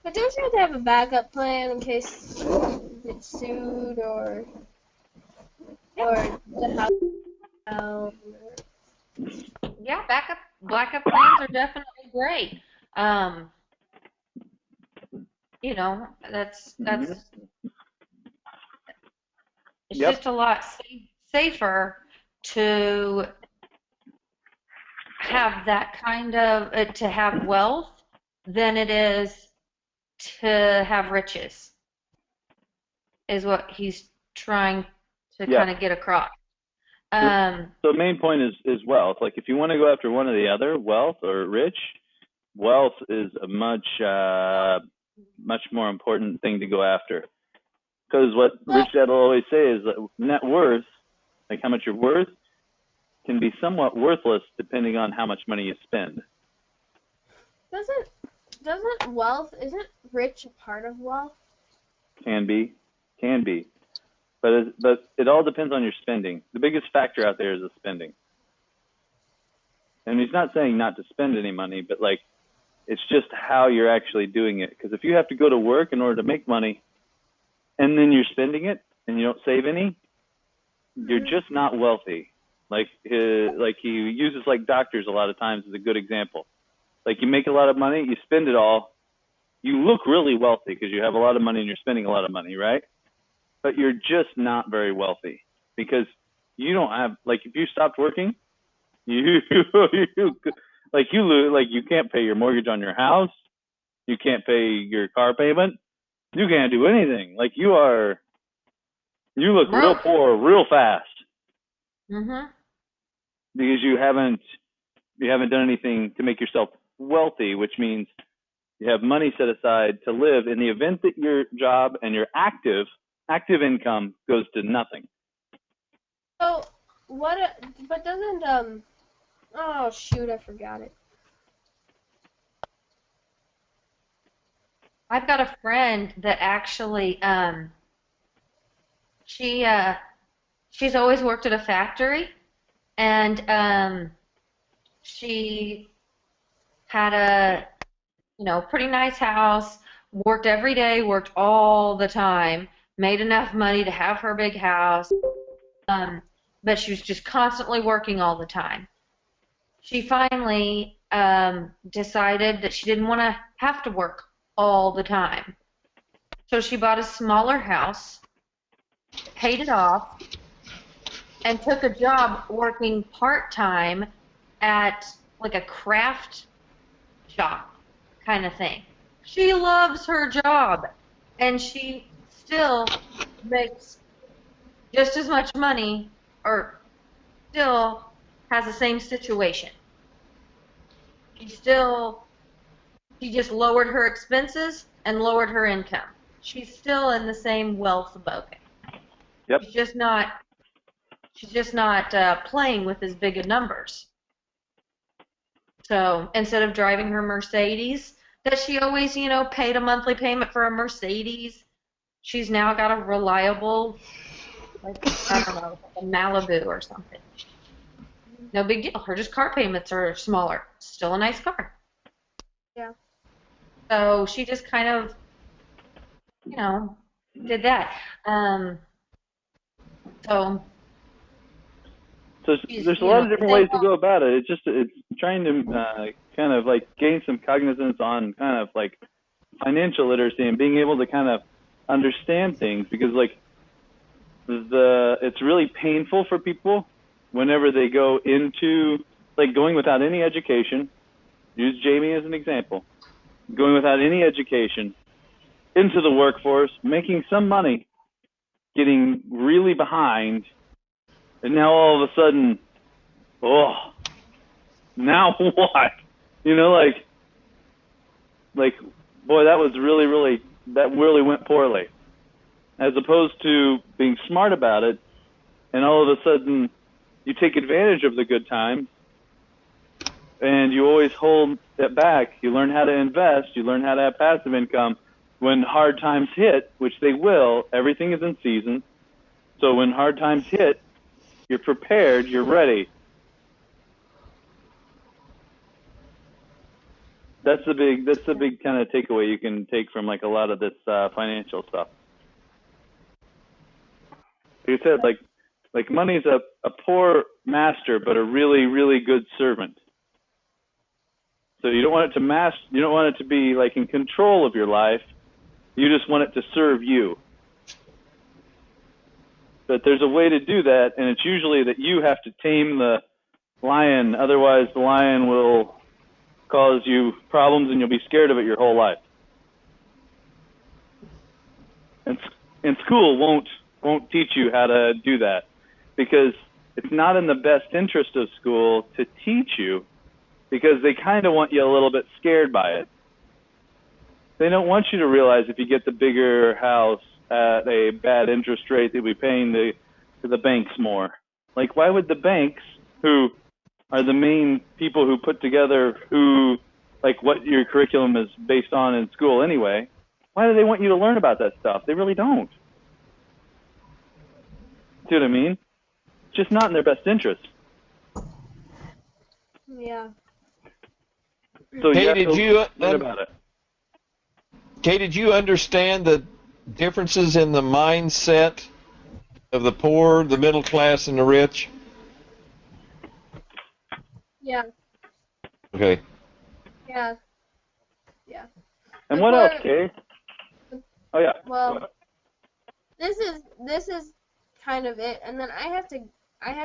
But don't you have to have a backup plan in case you get sued or the house down? Yeah, backup plans are definitely great. Um, you know, that's Mm-hmm. it's Yep. just a lot safer to have that kind of to have wealth than it is to have riches, is what he's trying to Yeah. kind of get across. So, Um, so the main point is wealth. Like if you want to go after one or the other, wealth or rich, wealth is a much more important thing to go after. Because what Rich Well, Dad will always say is that net worth, like how much you're worth, can be somewhat worthless depending on how much money you spend. doesn't wealth, isn't rich a part of wealth? Can be, but it all depends on your spending. The biggest factor out there is the spending. And he's not saying not to spend any money, but like it's just how you're actually doing it. Because if you have to go to work in order to make money, and then you're spending it and you don't save any, you're just not wealthy. Like he uses like doctors a lot of times as a good example. Like you make a lot of money, you spend it all, you look really wealthy because you have a lot of money and you're spending a lot of money, right? But you're just not very wealthy because you don't have, like if you stopped working, you you can't pay your mortgage on your house, you can't pay your car payment, you can't do anything. Like you look real broke. poor real fast Mm-hmm. because you haven't done anything to make yourself wealthy, which means you have money set aside to live in the event that your job and your active income goes to nothing. So but doesn't oh shoot, I forgot it. I've got a friend that actually she she's always worked at a factory, and she had a pretty nice house, worked every day, worked all the time, made enough money to have her big house, um, but she was just constantly working all the time. She finally decided that she didn't want to have to work all the time. So she bought a smaller house, paid it off, and took a job working part-time at like a craft shop kind of thing. She loves her job, and she still makes just as much money, or still has the same situation. She just lowered her expenses and lowered her income. She's still in the same wealth boat. Yep. She's just not playing with as big of numbers. So instead of driving her Mercedes that she always, paid a monthly payment for a Mercedes, she's now got a reliable, like, I don't know, a Malibu or something. No big deal. Her just car payments are smaller. Still a nice car. Yeah. So she just kind of, did that. So So she's, there's a lot of different ways to well, go about it. It's trying to kind of like gain some cognizance on kind of like financial literacy and being able to kind of understand things, because like it's really painful for people whenever they go into like going without any education. Use Jamie as an example. Going without any education into the workforce, making some money, getting really behind, and now all of a sudden, oh, now what? Like, boy, that really went poorly. As opposed to being smart about it, and all of a sudden, you take advantage of the good times, and you always hold it back. You learn how to invest. You learn how to have passive income. When hard times hit, which they will, everything is in season. So when hard times hit, you're prepared. You're ready. That's the big kind of takeaway you can take from like a lot of this financial stuff. Like you said, like money's a poor master, but a really, really good servant. So you don't want it to you don't want it to be like in control of your life. You just want it to serve you. But there's a way to do that, and it's usually that you have to tame the lion. Otherwise, the lion will cause you problems, and you'll be scared of it your whole life. And school won't teach you how to do that, because it's not in the best interest of school to teach you, because they kind of want you a little bit scared by it. They don't want you to realize if you get the bigger house at a bad interest rate, they'll be paying the banks more. Like, why would the banks, who are the main people who put together like what your curriculum is based on in school anyway, why do they want you to learn about that stuff? They really don't. See what I mean? It's just not in their best interest. Yeah. So Kay, you have did to you learn about it. Kay, did you understand the differences in the mindset of the poor, the middle class, and the rich? Yeah. Okay. Yeah. Yeah. And The what else, poor- Kay? Oh yeah. Well, this is kind of it, and then I have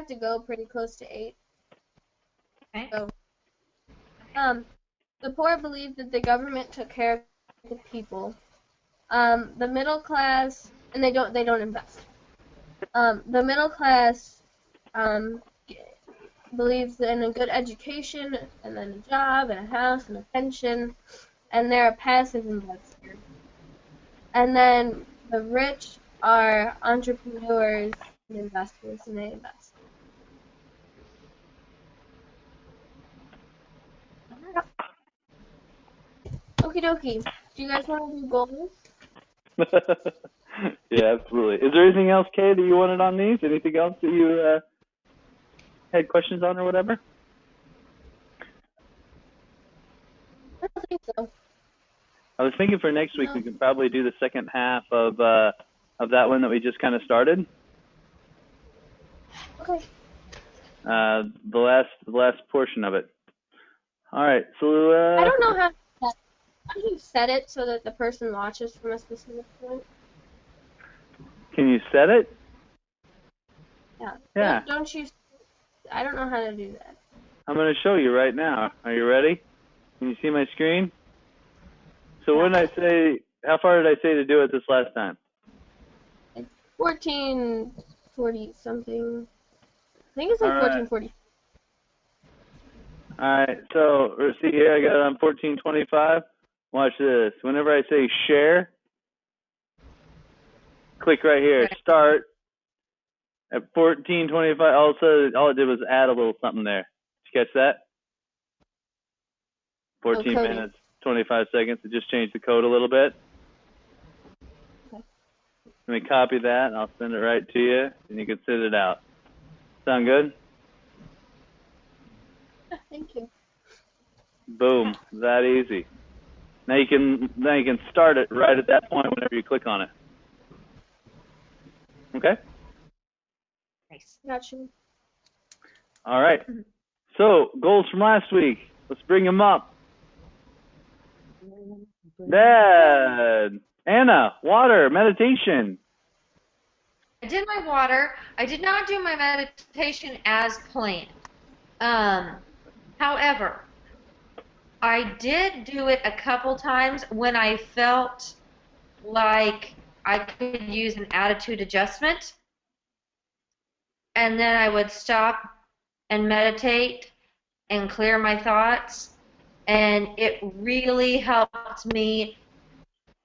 to go pretty close to 8. Okay. So, the poor believe that the government took care of the people. The middle class, and they don't invest. The middle class believes in a good education, and then a job, and a house, and a pension, and they're a passive investor. And then the rich are entrepreneurs and investors, and they invest. Okie dokie. Do you guys want to do goals? Yeah, absolutely. Is there anything else, Kay, that you wanted on these? Anything else that you had questions on or whatever? I don't think so. I was thinking for next week No. we could probably do the second half of that one that we just kind of started. Okay. The last portion of it. All right. So I don't know how do you set it so that the person watches from a specific point? can you set it? Yeah. Yeah. Don't you? I don't know how to do that. I'm going to show you right now. Are you ready? Can you see my screen? So Yeah. when I say, how far did I say to do it this last time? It's 1440 something. I think it's like All right. 1440. All right. So let's see here. I got it on 1425. Watch this. Whenever I say share, click right here. Start at 1425. All it did was add a little something there. Did you catch that? 14 coding. minutes, 25 seconds. It just changed the code a little bit. Okay. Let me copy that, and I'll send it right to you, and you can send it out. Sound good? Thank you. Boom. That easy. Now you can start it right at that point whenever you click on it. Okay? Nice. Gotcha. All right. So, goals from last week. Let's bring them up. Dad. Anna, water, meditation. I did my water. I did not do my meditation as planned. However, I did do it a couple times when I felt like I could use an attitude adjustment. And then I would stop and meditate and clear my thoughts. And it really helped me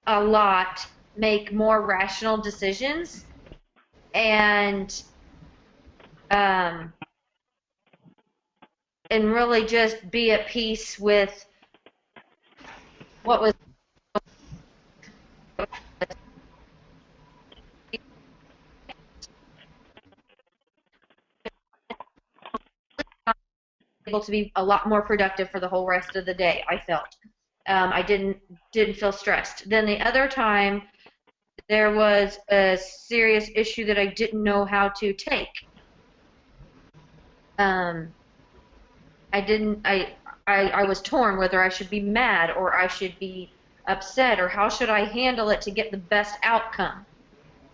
a lot make more rational decisions and really just be at peace with what was able to be a lot more productive for the whole rest of the day, I felt. I didn't feel stressed. Then the other time, there was a serious issue that I didn't know how to take. I was torn whether I should be mad or I should be upset or how should I handle it to get the best outcome.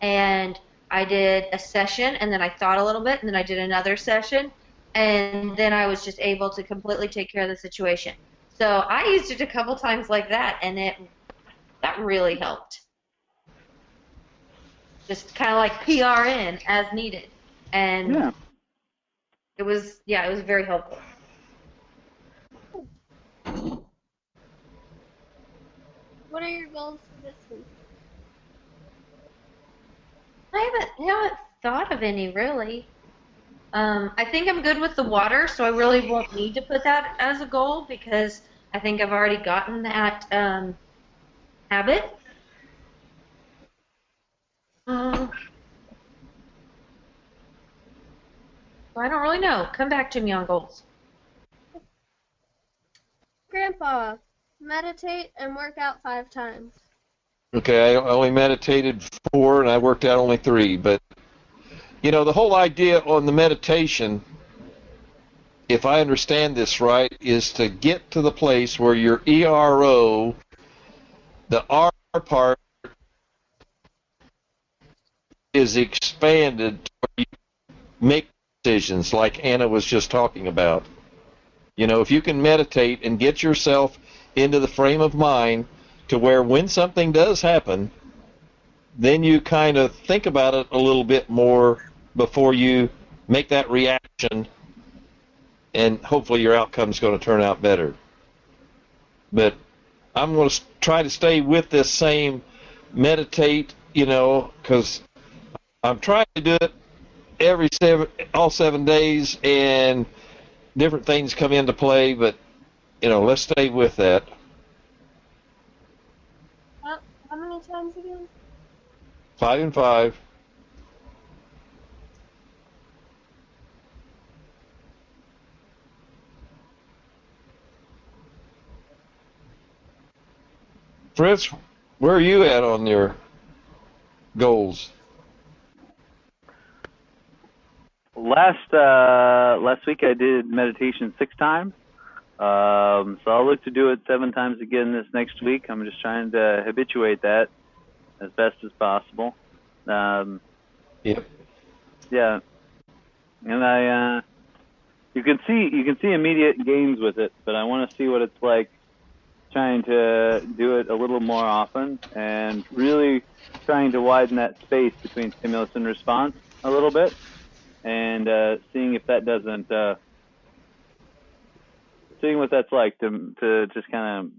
And I did a session, and then I thought a little bit, and then I did another session, and then I was just able to completely take care of the situation. So I used it a couple times like that, and that really helped. Just kind of like PRN as needed, and Yeah. it was very helpful. What are your goals for this week? I haven't thought of any really. I think I'm good with the water, so I really won't need to put that as a goal because I think I've already gotten that habit. So I don't really know. Come back to me on goals. Grandpa, meditate and work out 5 times. Okay, I only meditated 4 and I worked out only 3. But, the whole idea on the meditation, if I understand this right, is to get to the place where your ERO, the R part, is expanded to where you make decisions like Anna was just talking about. If you can meditate and get yourself into the frame of mind to where when something does happen, then you kind of think about it a little bit more before you make that reaction, and hopefully your outcome's going to turn out better. But I'm going to try to stay with this same meditate, because I'm trying to do it all 7 days, and different things come into play, but, let's stay with that. How many times again? 5 and 5. Fritz, where are you at on your goals? Last week I did meditation 6 times. So I'll look to do it 7 times again this next week. I'm just trying to habituate that as best as possible. Yep. Yeah, and you can see immediate gains with it, but I want to see what it's like trying to do it a little more often and really trying to widen that space between stimulus and response a little bit, and seeing if that doesn't seeing what that's like to just kind of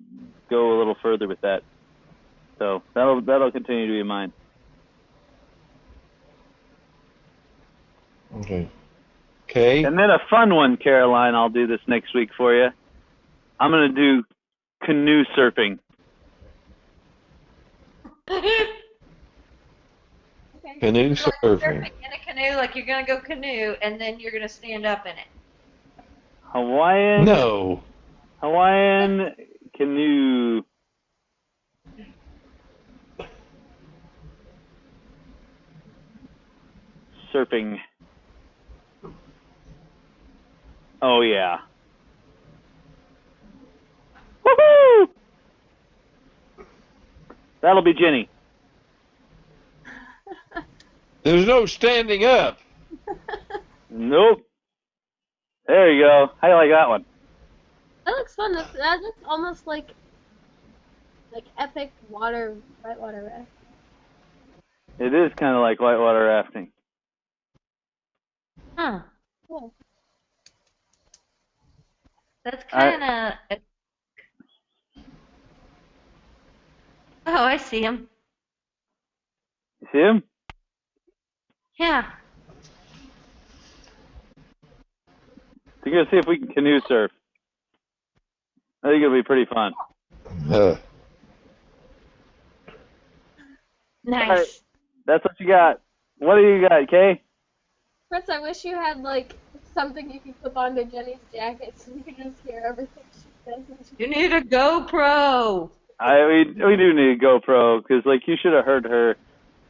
go a little further with that. So that'll continue to be mine. Okay. And then a fun one, Caroline, I'll do this next week for you. I'm going to do canoe surfing. Okay. Canoe Like surfing. surfing in a canoe, like you're gonna go canoe, and then you're gonna stand up in it. Hawaiian canoe surfing. Oh yeah. Woohoo! That'll be Jenny. There's no standing up. Nope. There you go. How do you like that one? That looks fun. That's almost like epic whitewater raft. It is kind of like whitewater rafting. Huh. Cool. That's kind of. Oh, I see him. You see him? Yeah. We're going to see if we can canoe surf. I think it'll be pretty fun. Nice. All right. That's what you got. What do you got, Kay? Fritz, I wish you had something you could clip onto Jenny's jacket so you could just hear everything she You need a GoPro. We do need a GoPro because like you should have heard her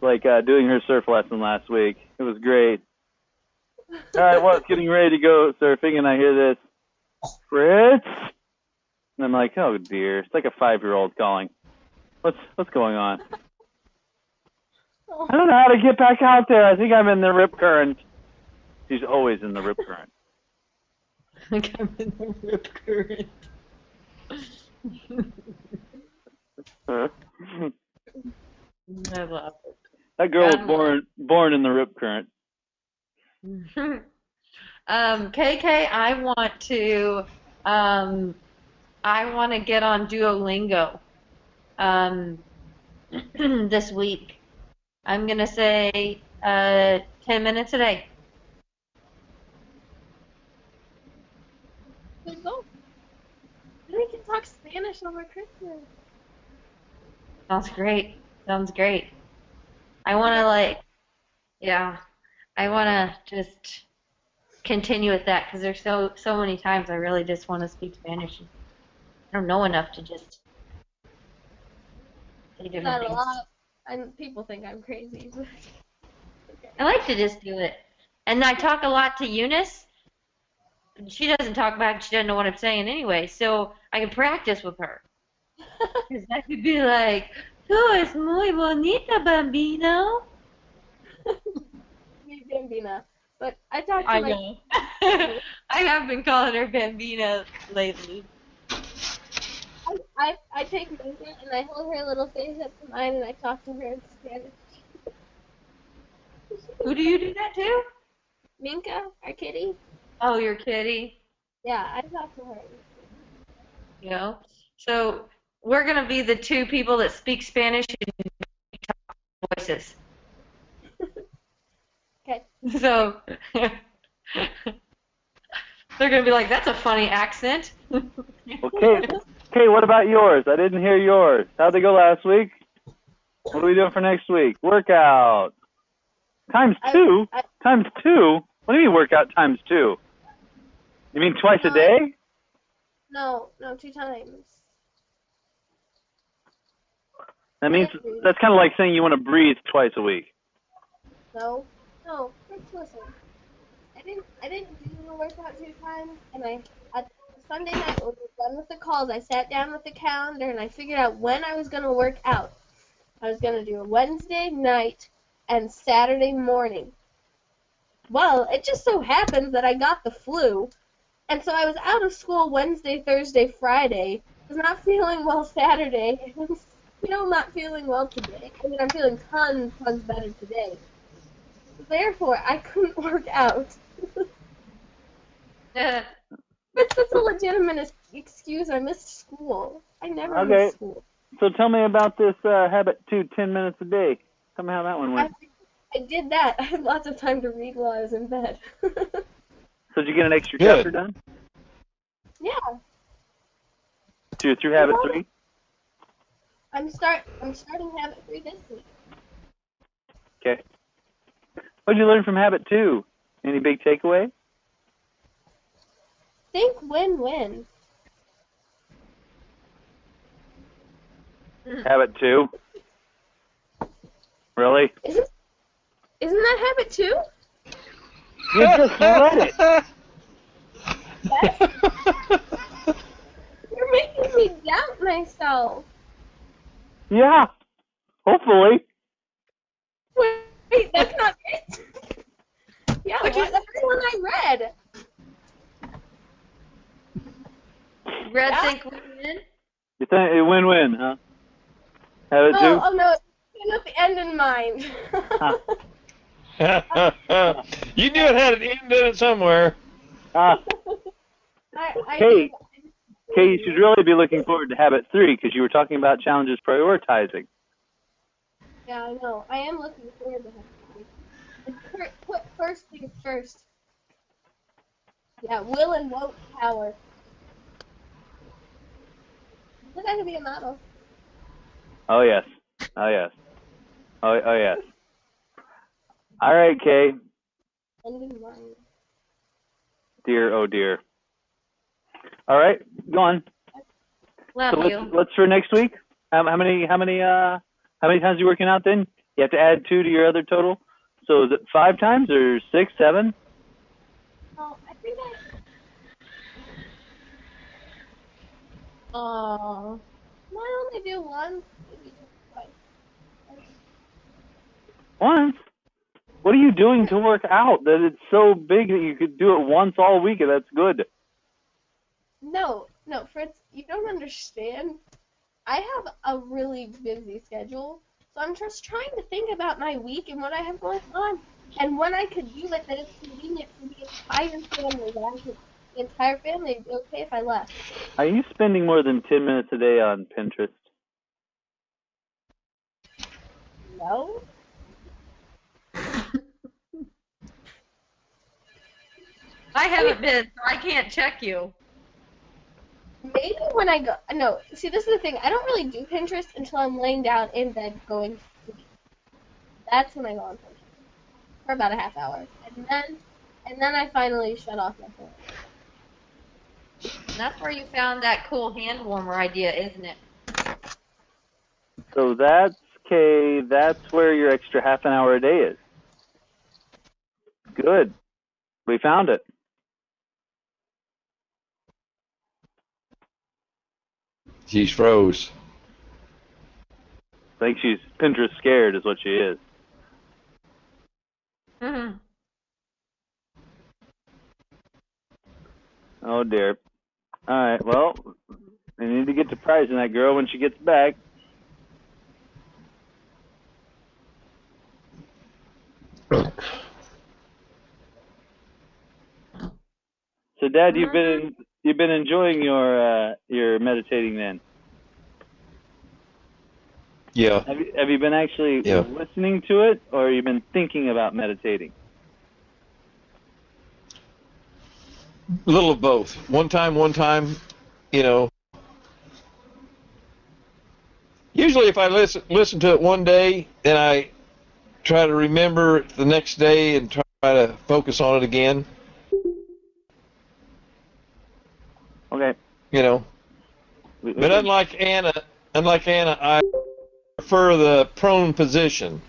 like doing her surf lesson last week. It was great. All right, well, it's getting ready to go surfing, and I hear this, Fritz, and I'm like, oh dear, it's like a 5-year-old calling. What's going on? I don't know how to get back out there. I think I'm in the rip current. She's always in the rip current. Like I'm in the rip current. I love That girl was born in the rip current. it. KK, I want to get on Duolingo this week. I'm gonna say 10 minutes a day. Good goal. We can talk Spanish over Christmas. Sounds great. Sounds great. I want to I want to just continue with that because there's so many times I really just want to speak Spanish. I don't know enough to just say different Not a things. lot. And people think I'm crazy. I like to just do it. And I talk a lot to Eunice. She doesn't talk back. She doesn't know what I'm saying anyway. So I can practice with her. Because I could be like, "Tú es muy bonita, bambino." Me Bambina. But I talk to I my know. I have been calling her bambina lately. I take Minka and I hold her little face up to mine and I talk to her in Spanish. Who do you do that to? Minka, our kitty. Oh, your kitty. Yeah, I talk to her. You know. So we're gonna be the two people that speak Spanish in voices. Okay. So they're gonna be like, "That's a funny accent." Okay, what about yours? I didn't hear yours. How'd they go last week? What are we doing for next week? Workout. Times two? Times two? What do you mean workout times 2? You mean twice a day? No, 2 times. That means that's kind of like saying you want to breathe twice a week. No, listen. I didn't do the workout 2 times, and at Sunday night when we were done with the calls, I sat down with the calendar and I figured out when I was gonna work out. I was gonna do a Wednesday night and Saturday morning. Well, it just so happens that I got the flu, and so I was out of school Wednesday, Thursday, Friday. I was not feeling well Saturday, and I'm still not feeling well today. I mean, I'm feeling tons better today. Therefore, I couldn't work out. But that's a legitimate excuse. I missed school. I never miss school. So tell me about this habit 2, 10 minutes a day. Tell me how that one went. I did that. I had lots of time to read while I was in bed. So did you get an extra chapter done? Yeah. So you're through habit 3? I'm starting habit 3 this week. Okay. What did you learn from habit 2? Any big takeaway? Think win-win. Habit 2? Really? Isn't that habit 2? You just read it. You're making me doubt myself. Yeah. Hopefully. Wait, that's not it. Yeah, that's the one I read. Red think win-win? You think a win-win, huh? Habit 2? Oh no, it's with the end in mind. You knew it had an end in it somewhere. Hey, you should really be looking forward to habit 3 because you were talking about challenges prioritizing. Yeah, I know. I am looking forward to habit 3. Put first things first. Yeah, will and won't power. Look, I could be a model. Oh yes. Oh yes. Oh yes. All right, Kay. End in mind. Dear, oh dear. All right, go on. Love So you. let's for next week. How many times are you working out then? You have to add 2 to your other total. So is it 5 times or 6, 7? Oh, I think I only do one, maybe twice. Once? What are you doing to work out that it's so big that you could do it once all week and that's good? No, Fritz, you don't understand. I have a really busy schedule, so I'm just trying to think about my week and what I have going on, and when I could do it that it's convenient for the entire family. That I could, the entire family would be okay if I left. Are you spending more than 10 minutes a day on Pinterest? No. I haven't been, so I can't check you. Maybe when I go. No, see, this is the thing. I don't really do Pinterest until I'm laying down in bed going to sleep. That's when I go on Pinterest for about a half hour, and then I finally shut off my phone. And that's where you found that cool hand warmer idea, isn't it? So that's okay. That's where your extra half an hour a day is. Good. We found it. She's froze. I think she's Pinterest scared is what she is. Mm-hmm. Oh dear. All right. Well, I need to get to prizing that girl when she gets back. So, Dad, you've been enjoying your meditating then? Yeah. Have you been actually listening to it, or you been thinking about meditating? A little of both. One time, you know. Usually if I listen to it one day, then I try to remember it the next day and try to focus on it again. Okay. You know. But unlike Anna, I prefer the prone position.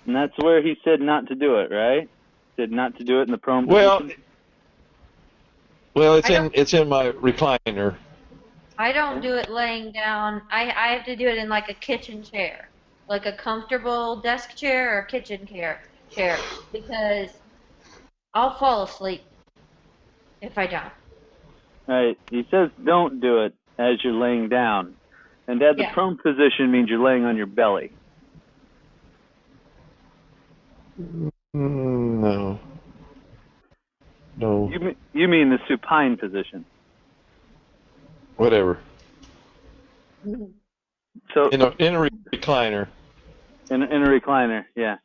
And that's where he said not to do it, right? Said not to do it in the prone position. Well, it's in my recliner. I don't do it laying down. I have to do it in like a kitchen chair, like a comfortable desk chair or kitchen chair, because I'll fall asleep if I don't. Right. He says don't do it as you're laying down. And Dad, the prone position means you're laying on your belly. No. No. You mean the supine position. Whatever. So in a recliner. In a recliner, yeah.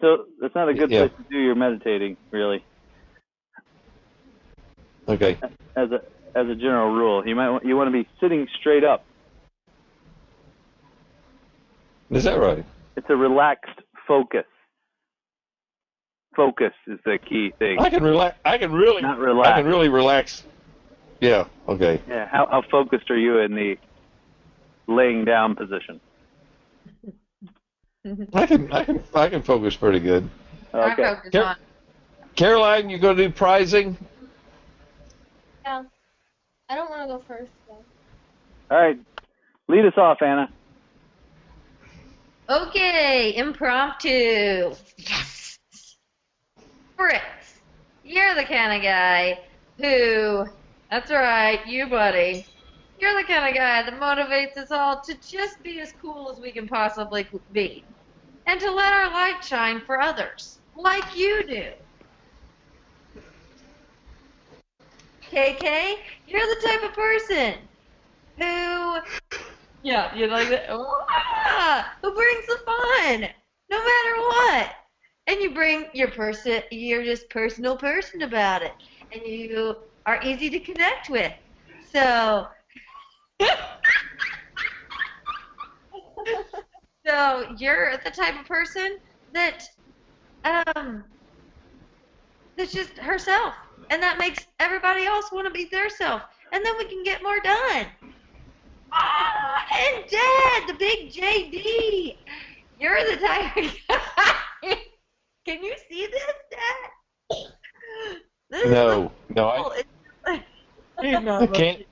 So that's not a good place to do your meditating, really. Okay. As a general rule, you want to be sitting straight up. Is that right? It's a relaxed focus. Focus is the key thing. I can relax. I can really. Not relax. I can really relax. Yeah. Okay. Yeah. How focused are you in the laying down position? I can focus pretty good. Okay. I focus on. Caroline, you going to do prizing? Yeah. I don't want to go first, though. All right. Lead us off, Anna. Okay, impromptu. Yes. Fritz, you're the kind of guy who, that's right, you buddy, you're the kind of guy that motivates us all to just be as cool as we can possibly be. And to let our light shine for others, like you do. KK, you're the type of person who, yeah, you like that? Who brings the fun, no matter what. And you bring your person, you're just personal person about it. And you are easy to connect with. So, so you're the type of person that, that's just herself. And that makes everybody else want to be their self. and then we can get more done. Ah, and Dad, the big JD, you're the type of guy. Can you see this, Dad? This No, is no, He's I not can't.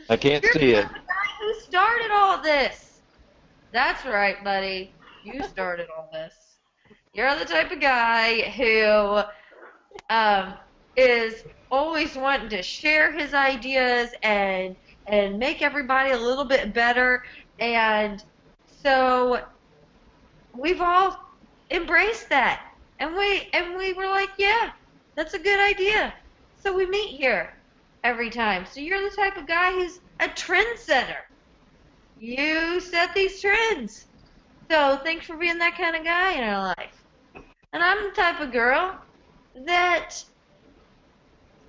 I can't You're see the it. guy who started all this. That's right, buddy. You started all this. You're the type of guy who is always wanting to share his ideas and make everybody a little bit better. And so we've all embraced that. And we were like, yeah, that's a good idea. So we meet here every time. So you're the type of guy who's a trendsetter. You set these trends. So thanks for being that kind of guy in our life. And I'm the type of girl that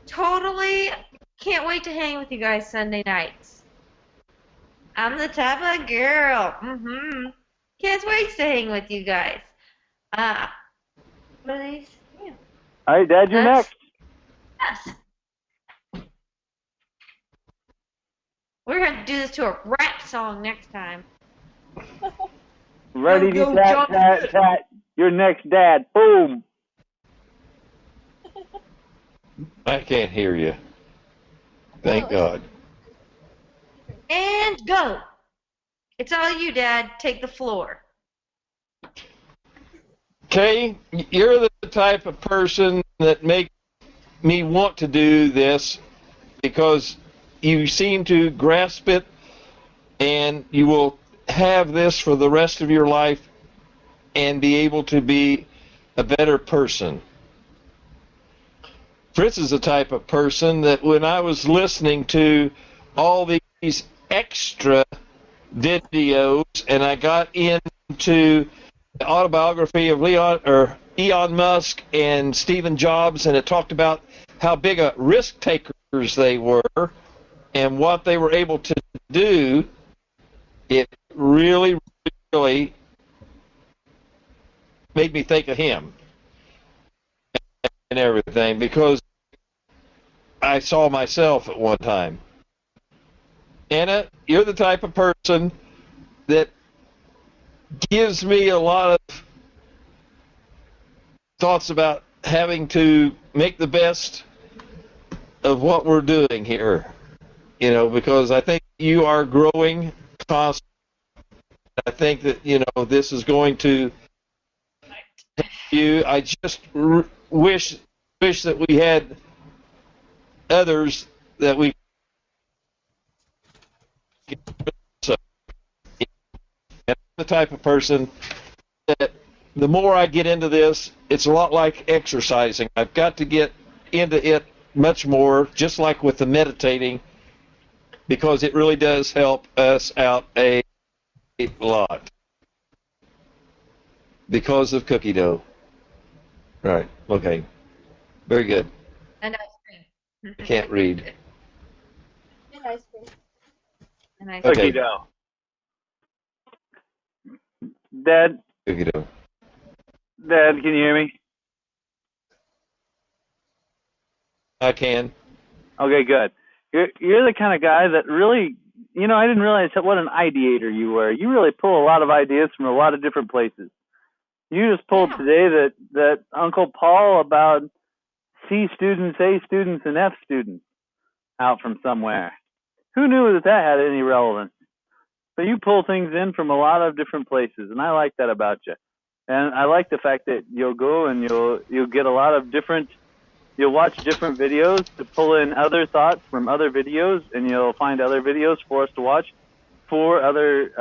totally can't wait to hang with you guys Sunday nights. I'm the type of girl. Can't wait to hang with you guys. What are these? Yeah. All right, Dad, you're That's- next. Yes. We're going to do this to a rap song next time. Ready Go, to go, tat, John. tat, tat. You're next, Dad. Boom. I can't hear you. Thank God. And go. It's all you, Dad. Take the floor. Kay, you're the type of person that makes me want to do this because you seem to grasp it and you will have this for the rest of your life and be able to be a better person. Fritz is the type of person that when I was listening to all these extra videos and I got into the autobiography of Elon Musk and Stephen Jobs, and it talked about how big a risk takers they were and what they were able to do, it really, really made me think of him and everything, because I saw myself at one time. Anna, you're the type of person that gives me a lot of thoughts about having to make the best of what we're doing here, because I think you are growing constantly. I think that, this is going to help you. I just wish that we had others that we could. So, I'm the type of person that the more I get into this, it's a lot like exercising. I've got to get into it much more, just like with the meditating, because it really does help us out a lot because of cookie dough. Right. Okay. Very good. And ice cream. I can't read. And ice cream. And ice Okay. Cookie dough. Dad, Cookie dough. Dad, can you hear me? I can. Okay, good. You're the kind of guy that really, I didn't realize what an ideator you were. You really pull a lot of ideas from a lot of different places. You just pulled today that Uncle Paul about C students, A students, and F students out from somewhere. Who knew that had any relevance? So you pull things in from a lot of different places, and I like that about you. And I like the fact that you'll go and you'll get a lot of different. You'll watch different videos to pull in other thoughts from other videos, and you'll find other videos for us to watch for other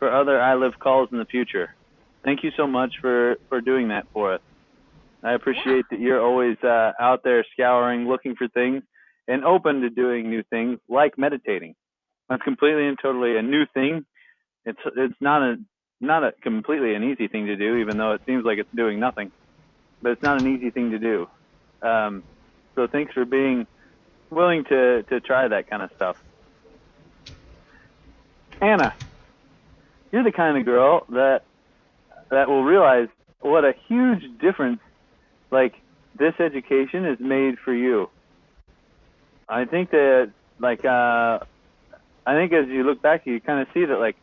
iLive calls in the future. Thank you so much for doing that for us. I appreciate that you're always out there scouring, looking for things, and open to doing new things like meditating. That's completely and totally a new thing. It's not a completely an easy thing to do, even though it seems like it's doing nothing. But it's not an easy thing to do. So thanks for being willing to try that kind of stuff. Anna, you're the kind of girl that will realize what a huge difference like this education has made for you. I think that, like, I think as you look back, you kind of see that, like,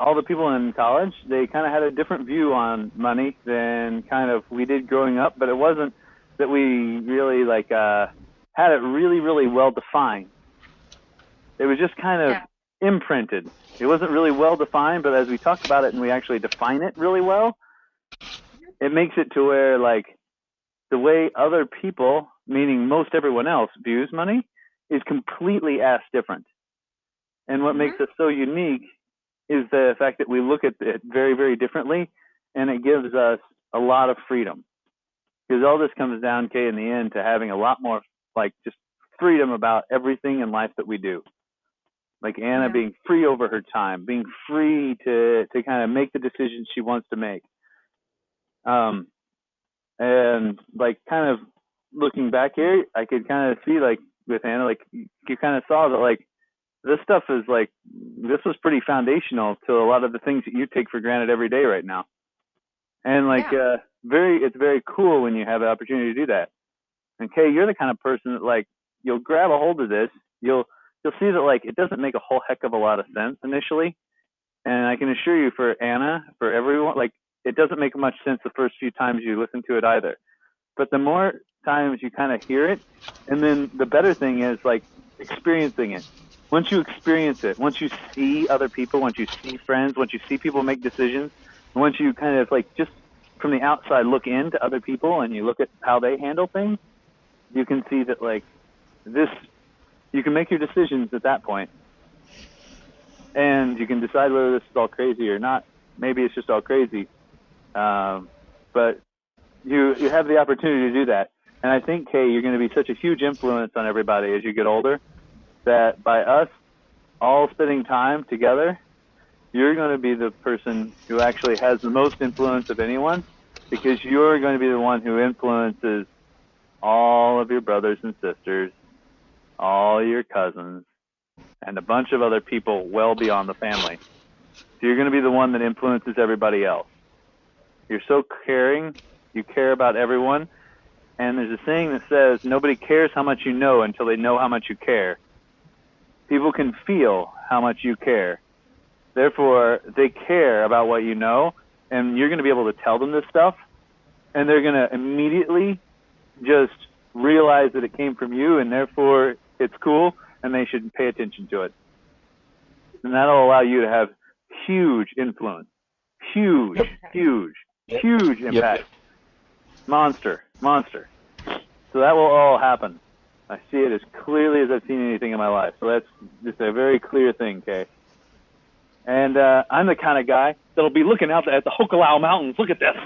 all the people in college, they kind of had a different view on money than kind of we did growing up, but it wasn't that we really, like, had it really, really well defined. It was just kind of imprinted. It wasn't really well defined, but as we talk about it and we actually define it really well, it makes it to where, like, the way other people, meaning most everyone else, views money is completely ass different. And what makes us so unique is the fact that we look at it very, very differently, and it gives us a lot of freedom. Because all this comes down, Kay, in the end, to having a lot more, like, just freedom about everything in life that we do. Like Anna being free over her time, being free to kind of make the decisions she wants to make. And, like, kind of looking back here, I could kind of see, like, with Anna, like, you kind of saw that, like, this stuff is, like, this was pretty foundational to a lot of the things that you take for granted every day right now. And, like, it's very cool when you have the opportunity to do that. And Kay, you're the kind of person that, like, you'll grab a hold of this, you'll see that, like, it doesn't make a whole heck of a lot of sense initially. And I can assure you, for Anna, for everyone, like, it doesn't make much sense the first few times you listen to it either. But the more times you kind of hear it, and then the better thing is, like, experiencing it. Once you experience it, once you see other people, once you see friends, once you see people make decisions, once you kind of, like, just from the outside look into other people and you look at how they handle things, you can see that, like, this, you can make your decisions at that point. And you can decide whether this is all crazy or not. Maybe it's just all crazy. But you have the opportunity to do that. And I think, Kay, you're going to be such a huge influence on everybody as you get older that by us all spending time together, you're going to be the person who actually has the most influence of anyone, because you're going to be the one who influences all of your brothers and sisters, all your cousins, and a bunch of other people well beyond the family. So you're going to be the one that influences everybody else. You're so caring. You care about everyone. And there's a saying that says, nobody cares how much you know until they know how much you care. People can feel how much you care. Therefore, they care about what you know, and you're going to be able to tell them this stuff, and they're going to immediately just realize that it came from you, and therefore it's cool, and they should pay attention to it. And that'll allow you to have huge influence. Huge impact. Monster. So that will all happen. I see it as clearly as I've seen anything in my life. So that's just a very clear thing, Kay. And I'm the kind of guy that'll be looking out at the Hokalau Mountains. Look at this.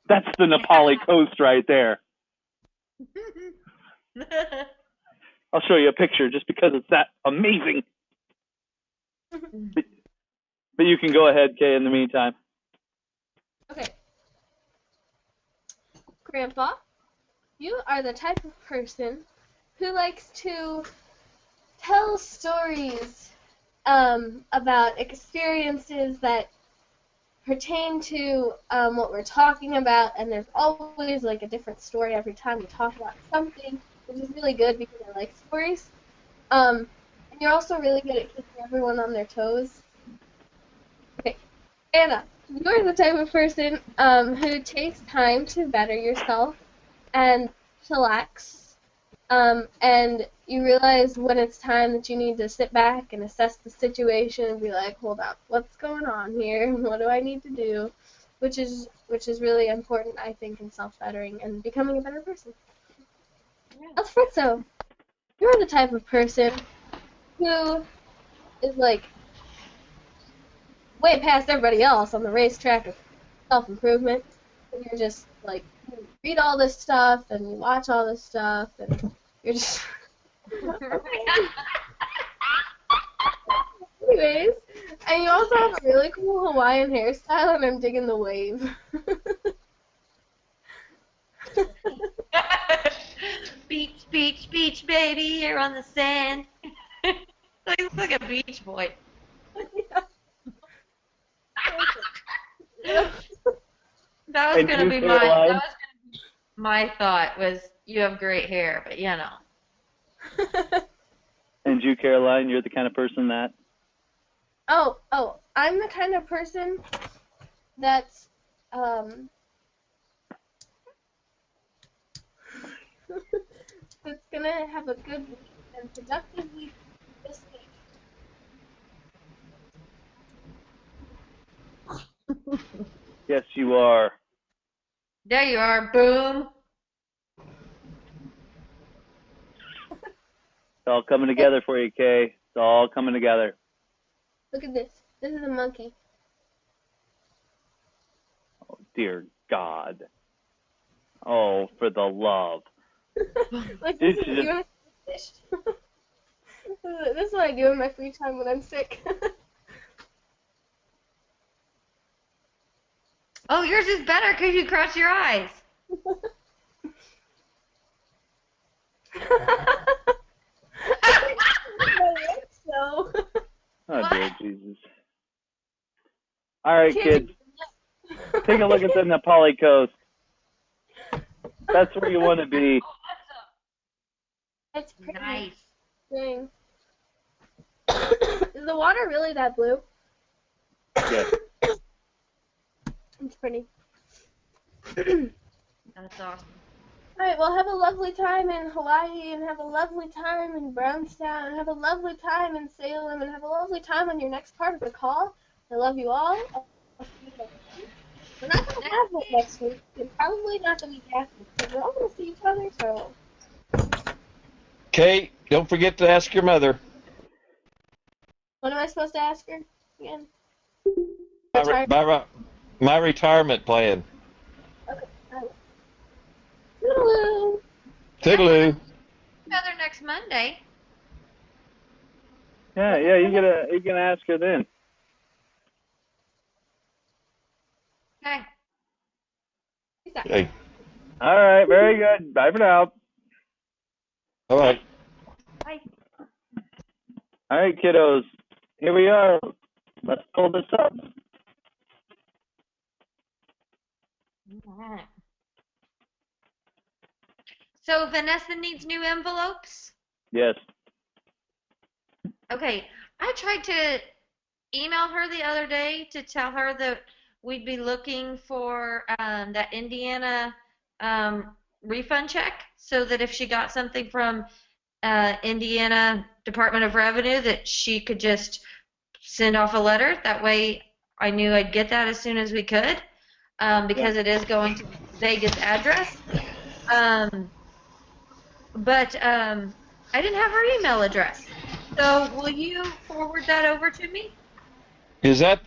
That's the Nepali coast right there. I'll show you a picture just because it's that amazing. But you can go ahead, Kay, in the meantime. Okay. Grandpa, you are the type of person who likes to tell stories about experiences that pertain to what we're talking about, and there's always, like, a different story every time we talk about something, which is really good because I like stories. And you're also really good at keeping everyone on their toes. Okay, Anna, you're the type of person who takes time to better yourself and chillax, and you realize when it's time that you need to sit back and assess the situation and be like, hold up, what's going on here? What do I need to do? Which is really important, I think, in self-bettering and becoming a better person. Alfredo, you're the type of person who is, like, way past everybody else on the racetrack of self-improvement. And you're just, like, you read all this stuff and you watch all this stuff and you're just... Anyways, and you also have a really cool Hawaiian hairstyle, and I'm digging the wave. Beach, beach, beach, baby, here on the sand. Looks like a beach boy. That was And gonna you, be Caroline? my thought was you have great hair, but you know. And you, Caroline, you're the kind of person that. Oh, I'm the kind of person that's that's gonna have a good week and productive week this week. Yes, you are. There you are, boom. It's all coming together for you, Kay. It's all coming together. Look at this. This is a monkey. Oh, dear God. Oh, for the love. Like This this is is you and fish. This is what I do in my free time when I'm sick. Oh, yours is better because you cross your eyes. So. Oh, What? dear Jesus. All right, kids. Take a look at the Nepali coast. That's where you want to be. That's pretty. Nice. Dang. Is the water really that blue? Yes. It's pretty. That's awesome. Alright, well, have a lovely time in Hawaii, and have a lovely time in Brownstown, and have a lovely time in Salem, and have a lovely time on your next part of the call. I love you all. I'll see you next week. We're not going to have it next week, and probably not the week after, because we're all going to see each other, so. Kate, don't forget to ask your mother. What am I supposed to ask her again? My retirement plan. Okay, I will. Toodaloo. Toodaloo. Other next Monday. Yeah, you can ask her then. Okay. Okay. All right, very good. Bye for now. All right. Bye. All right, kiddos. Here we are. Let's pull this up. All right. So Vanessa needs new envelopes? Yes. Okay. I tried to email her the other day to tell her that we'd be looking for that Indiana refund check so that if she got something from Indiana Department of Revenue that she could just send off a letter. That way I knew I'd get that as soon as we could because it is going to Vegas address. But I didn't have her email address. So will you forward that over to me? Is that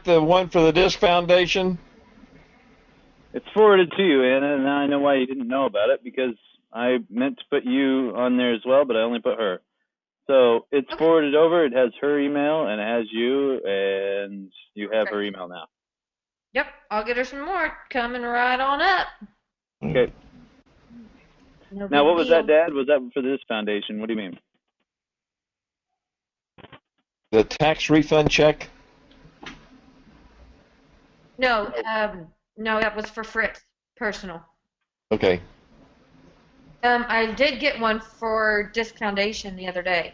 the one for the Disque Foundation? It's forwarded to you, Anna, and now I know why you didn't know about it, because I meant to put you on there as well, but I only put her. So it's forwarded over. It has her email, and it has you, and you have her email now. Yep, I'll get her some more coming right on up. Okay. No Now, what was deal. that, Dad? Was that for this foundation? What do you mean? The tax refund check? No, no, that was for Fritz, personal. Okay. I did get one for Disc Foundation the other day,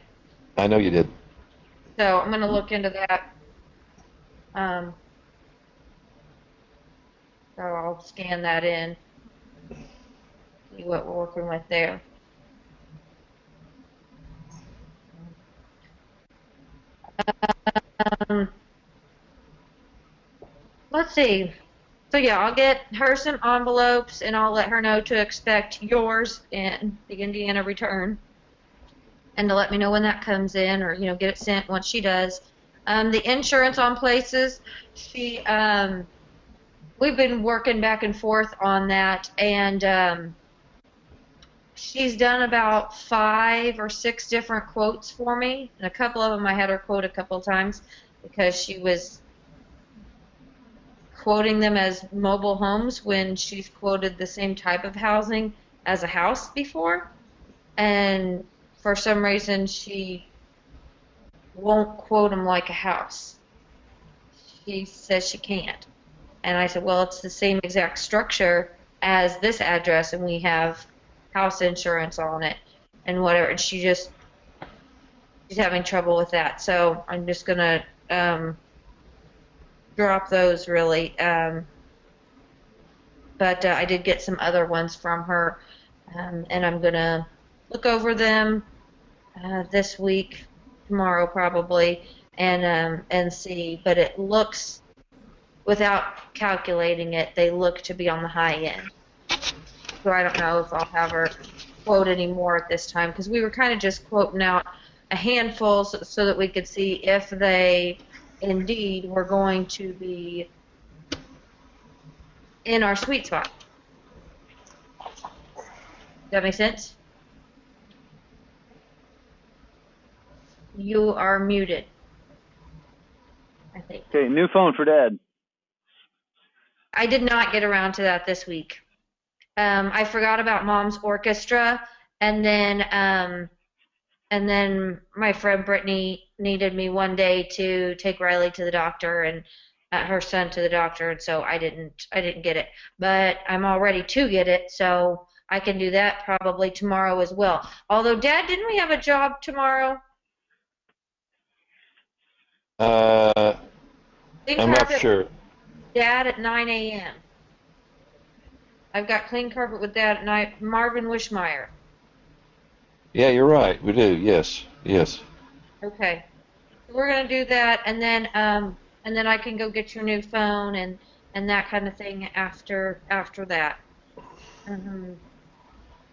I know you did. so I'm gonna look into that. So I'll scan that in, see what we're working with there. Um, let's see. So yeah, I'll get her some envelopes and I'll let her know to expect yours in the Indiana return and to let me know when that comes in or, you know, get it sent once she does. The insurance on places, we've been working back and forth on that and she's done about 5 or 6 different quotes for me, and a couple of them I had her quote a couple of times because she was quoting them as mobile homes when she's quoted the same type of housing as a house before, and for some reason she won't quote them like a house. She says she can't, And I said, well, it's the same exact structure as this address, and we have house insurance on it and whatever. And she's having trouble with that. So I'm just going to drop those really. But I did get some other ones from her, and I'm going to look over them this week, tomorrow probably, and see. But it looks, without calculating it, they look to be on the high end. So I don't know if I'll have her quote any more at this time, because we were kind of just quoting out a handful so that we could see if they indeed were going to be in our sweet spot. Does that make sense? You are muted, I think. Okay, new phone for Dad. I did not get around to that this week. I forgot about Mom's orchestra, and then my friend Brittany needed me one day to take Riley to the doctor and her son to the doctor, and so I didn't get it. But I'm all ready to get it, so I can do that probably tomorrow as well. Although, Dad, didn't we have a job tomorrow? Clean I'm not carpet sure. with Dad at 9 a.m. I've got clean carpet with Dad at night. Marvin Wishmeyer. Yeah, you're right. We do. Yes. Yes. Okay. So we're gonna do that, and then I can go get your new phone and that kind of thing after that. Um,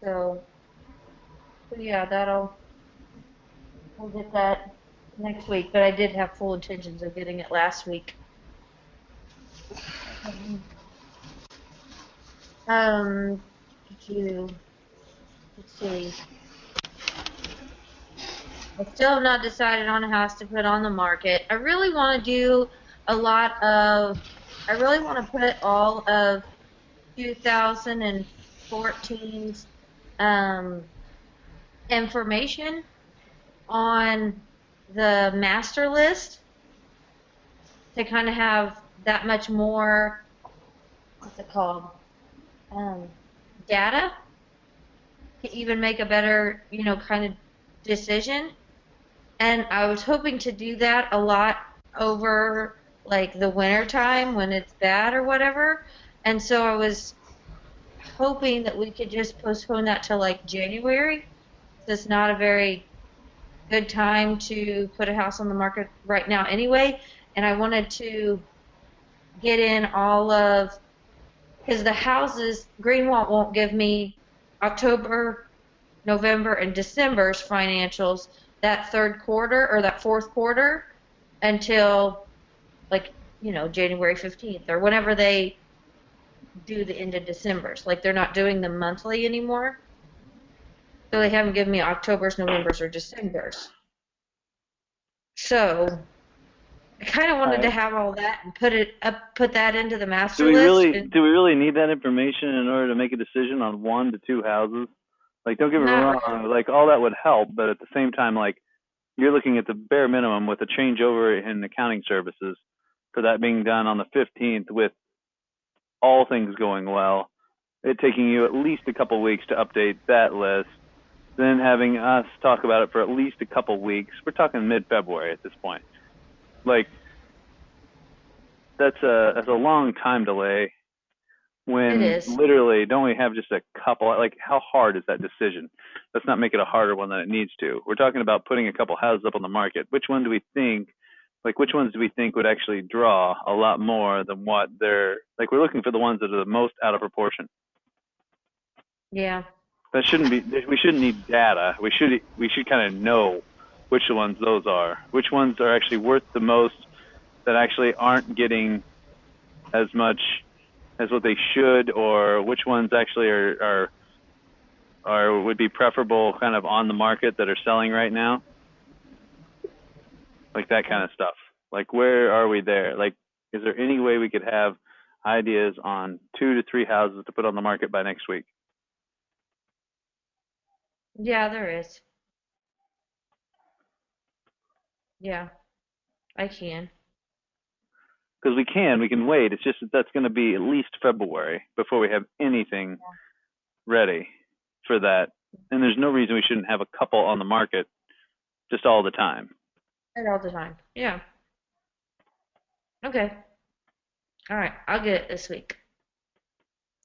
so yeah, we'll get that next week. But I did have full intentions of getting it last week. Let's see. I still have not decided on a house to put on the market. I really want to do I really want to put all of 2014's information on the master list to kind of have that much more, what's it called, data to even make a better, kind of decision. And I was hoping to do that a lot over like the winter time when it's bad or whatever. And so I was hoping that we could just postpone that till like January. It's not a very good time to put a house on the market right now anyway. And I wanted to get in all of, because the houses, Greenwalt won't give me October, November, and December's financials that third quarter or that fourth quarter until like, January 15th or whenever they do the end of December's. Like they're not doing them monthly anymore. So they haven't given me October's, November's, or December's. So I kind of wanted to have all that and put that into the master list. Do we really need that information in order to make a decision on 1 to 2 houses? Like, don't get me wrong, like all that would help, but at the same time, like you're looking at the bare minimum with a changeover in accounting services for that being done on the 15th with all things going well, it taking you at least a couple weeks to update that list, then having us talk about it for at least a couple weeks. We're talking mid-February at this point. Like, that's a long time delay when literally don't we have just a couple, like how hard is that decision? Let's not make it a harder one than it needs to. We're talking about putting a couple houses up on the market. Which ones do we think would actually draw a lot more than what they're, like we're looking for the ones that are the most out of proportion. Yeah. We shouldn't need data. We should kind of know which ones those are. Which ones are actually worth the most that actually aren't getting as much as what they should, or which ones actually are would be preferable kind of on the market that are selling right now. Like that kind of stuff. Like where are we there? Like, is there any way we could have ideas on 2 to 3 houses to put on the market by next week? Yeah, there is. Yeah, I can. because we can wait. It's just that that's going to be at least February before we have anything ready for that. And there's no reason we shouldn't have a couple on the market just all the time. And all the time. Yeah. Okay. All right. I'll get it this week.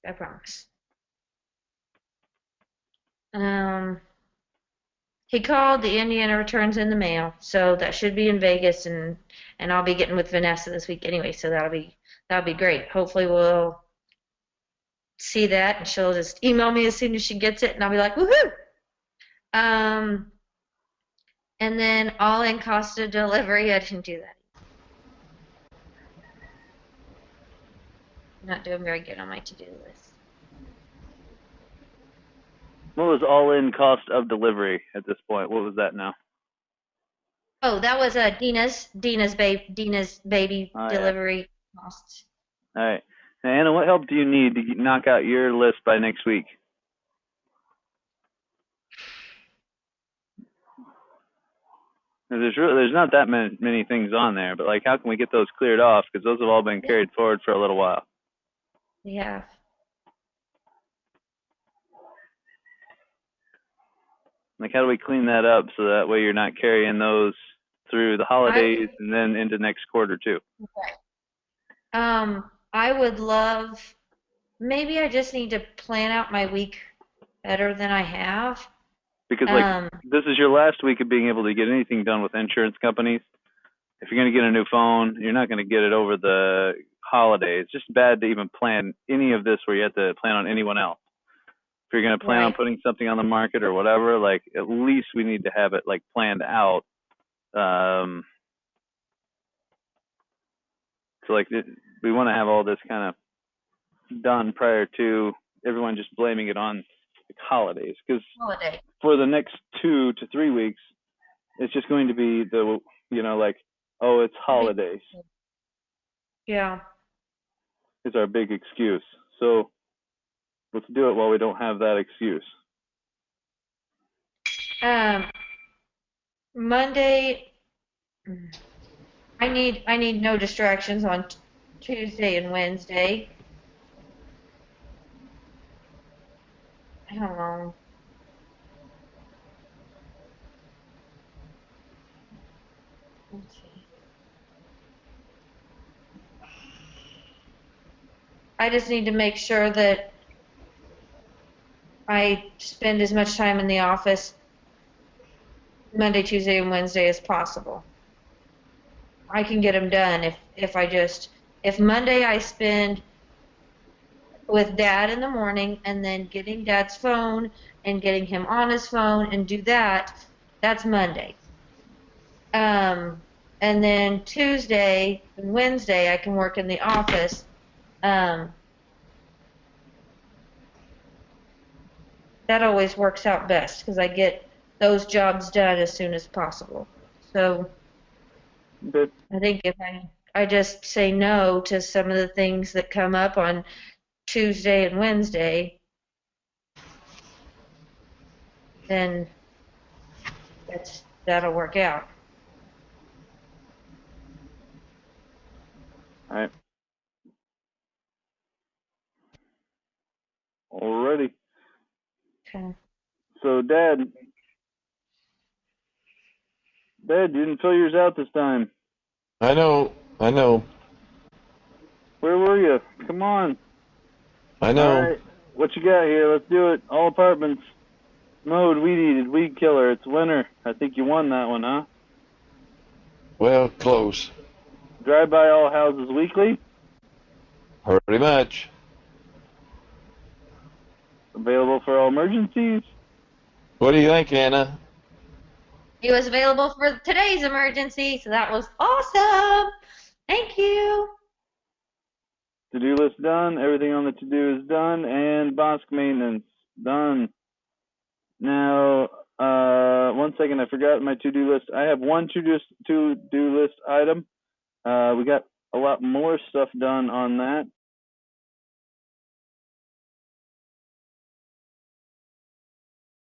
I promise. He called. The Indiana returns in the mail, so that should be in Vegas, and I'll be getting with Vanessa this week anyway, so that'll be great. Hopefully we'll see that, and she'll just email me as soon as she gets it, and I'll be like, woohoo! And then all-in cost of delivery, I didn't do that. I'm not doing very good on my to-do list. What was all-in cost of delivery at this point? What was that now? Oh, that was Dina's baby delivery costs. All right. Now, Anna, what help do you need to knock out your list by next week? There's not that many things on there, but like, how can we get those cleared off? Because those have all been carried forward for a little while. We have. Like, how do we clean that up so that way you're not carrying those through the holidays and then into next quarter too? I would love, maybe I just need to plan out my week better than I have. Because like, this is your last week of being able to get anything done with insurance companies. If you're going to get a new phone, you're not going to get it over the holidays. It's just bad to even plan any of this where you have to plan on anyone else. If you're going to plan on putting something on the market or whatever, like, at least we need to have it like planned out. So like, we want to have all this kind of done prior to everyone just blaming it on like holidays. Because for the next 2 to 3 weeks, it's just going to be the, like, oh, it's holidays. Yeah. Is our big excuse. So let's do it while we don't have that excuse. Monday, I need no distractions on Tuesday and Wednesday. How long? Let's see. I just need to make sure that I spend as much time in the office Monday, Tuesday, and Wednesday as possible. I can get them done if Monday I spend with Dad in the morning and then getting Dad's phone and getting him on his phone and do that, that's Monday. And then Tuesday and Wednesday I can work in the office. That always works out best because I get those jobs done as soon as possible. So I think if I just say no to some of the things that come up on Tuesday and Wednesday, then that'll work out. All right. Alrighty. Okay. So, Dad, you didn't fill yours out this time. I know. Where were you? Come on. I know. All right. What you got here? Let's do it. All apartments. Mode, weed eated, weed killer. It's winter. I think you won that one, huh? Well, close. Drive by all houses weekly. Pretty much. Available for all emergencies. What do you think, Anna? He was available for today's emergency, so that was awesome. Thank you. To-do list done. Everything on the to-do is done. And Bosque maintenance done. Now, 1 second. I forgot my to-do list. I have one to-do list item. We got a lot more stuff done on that.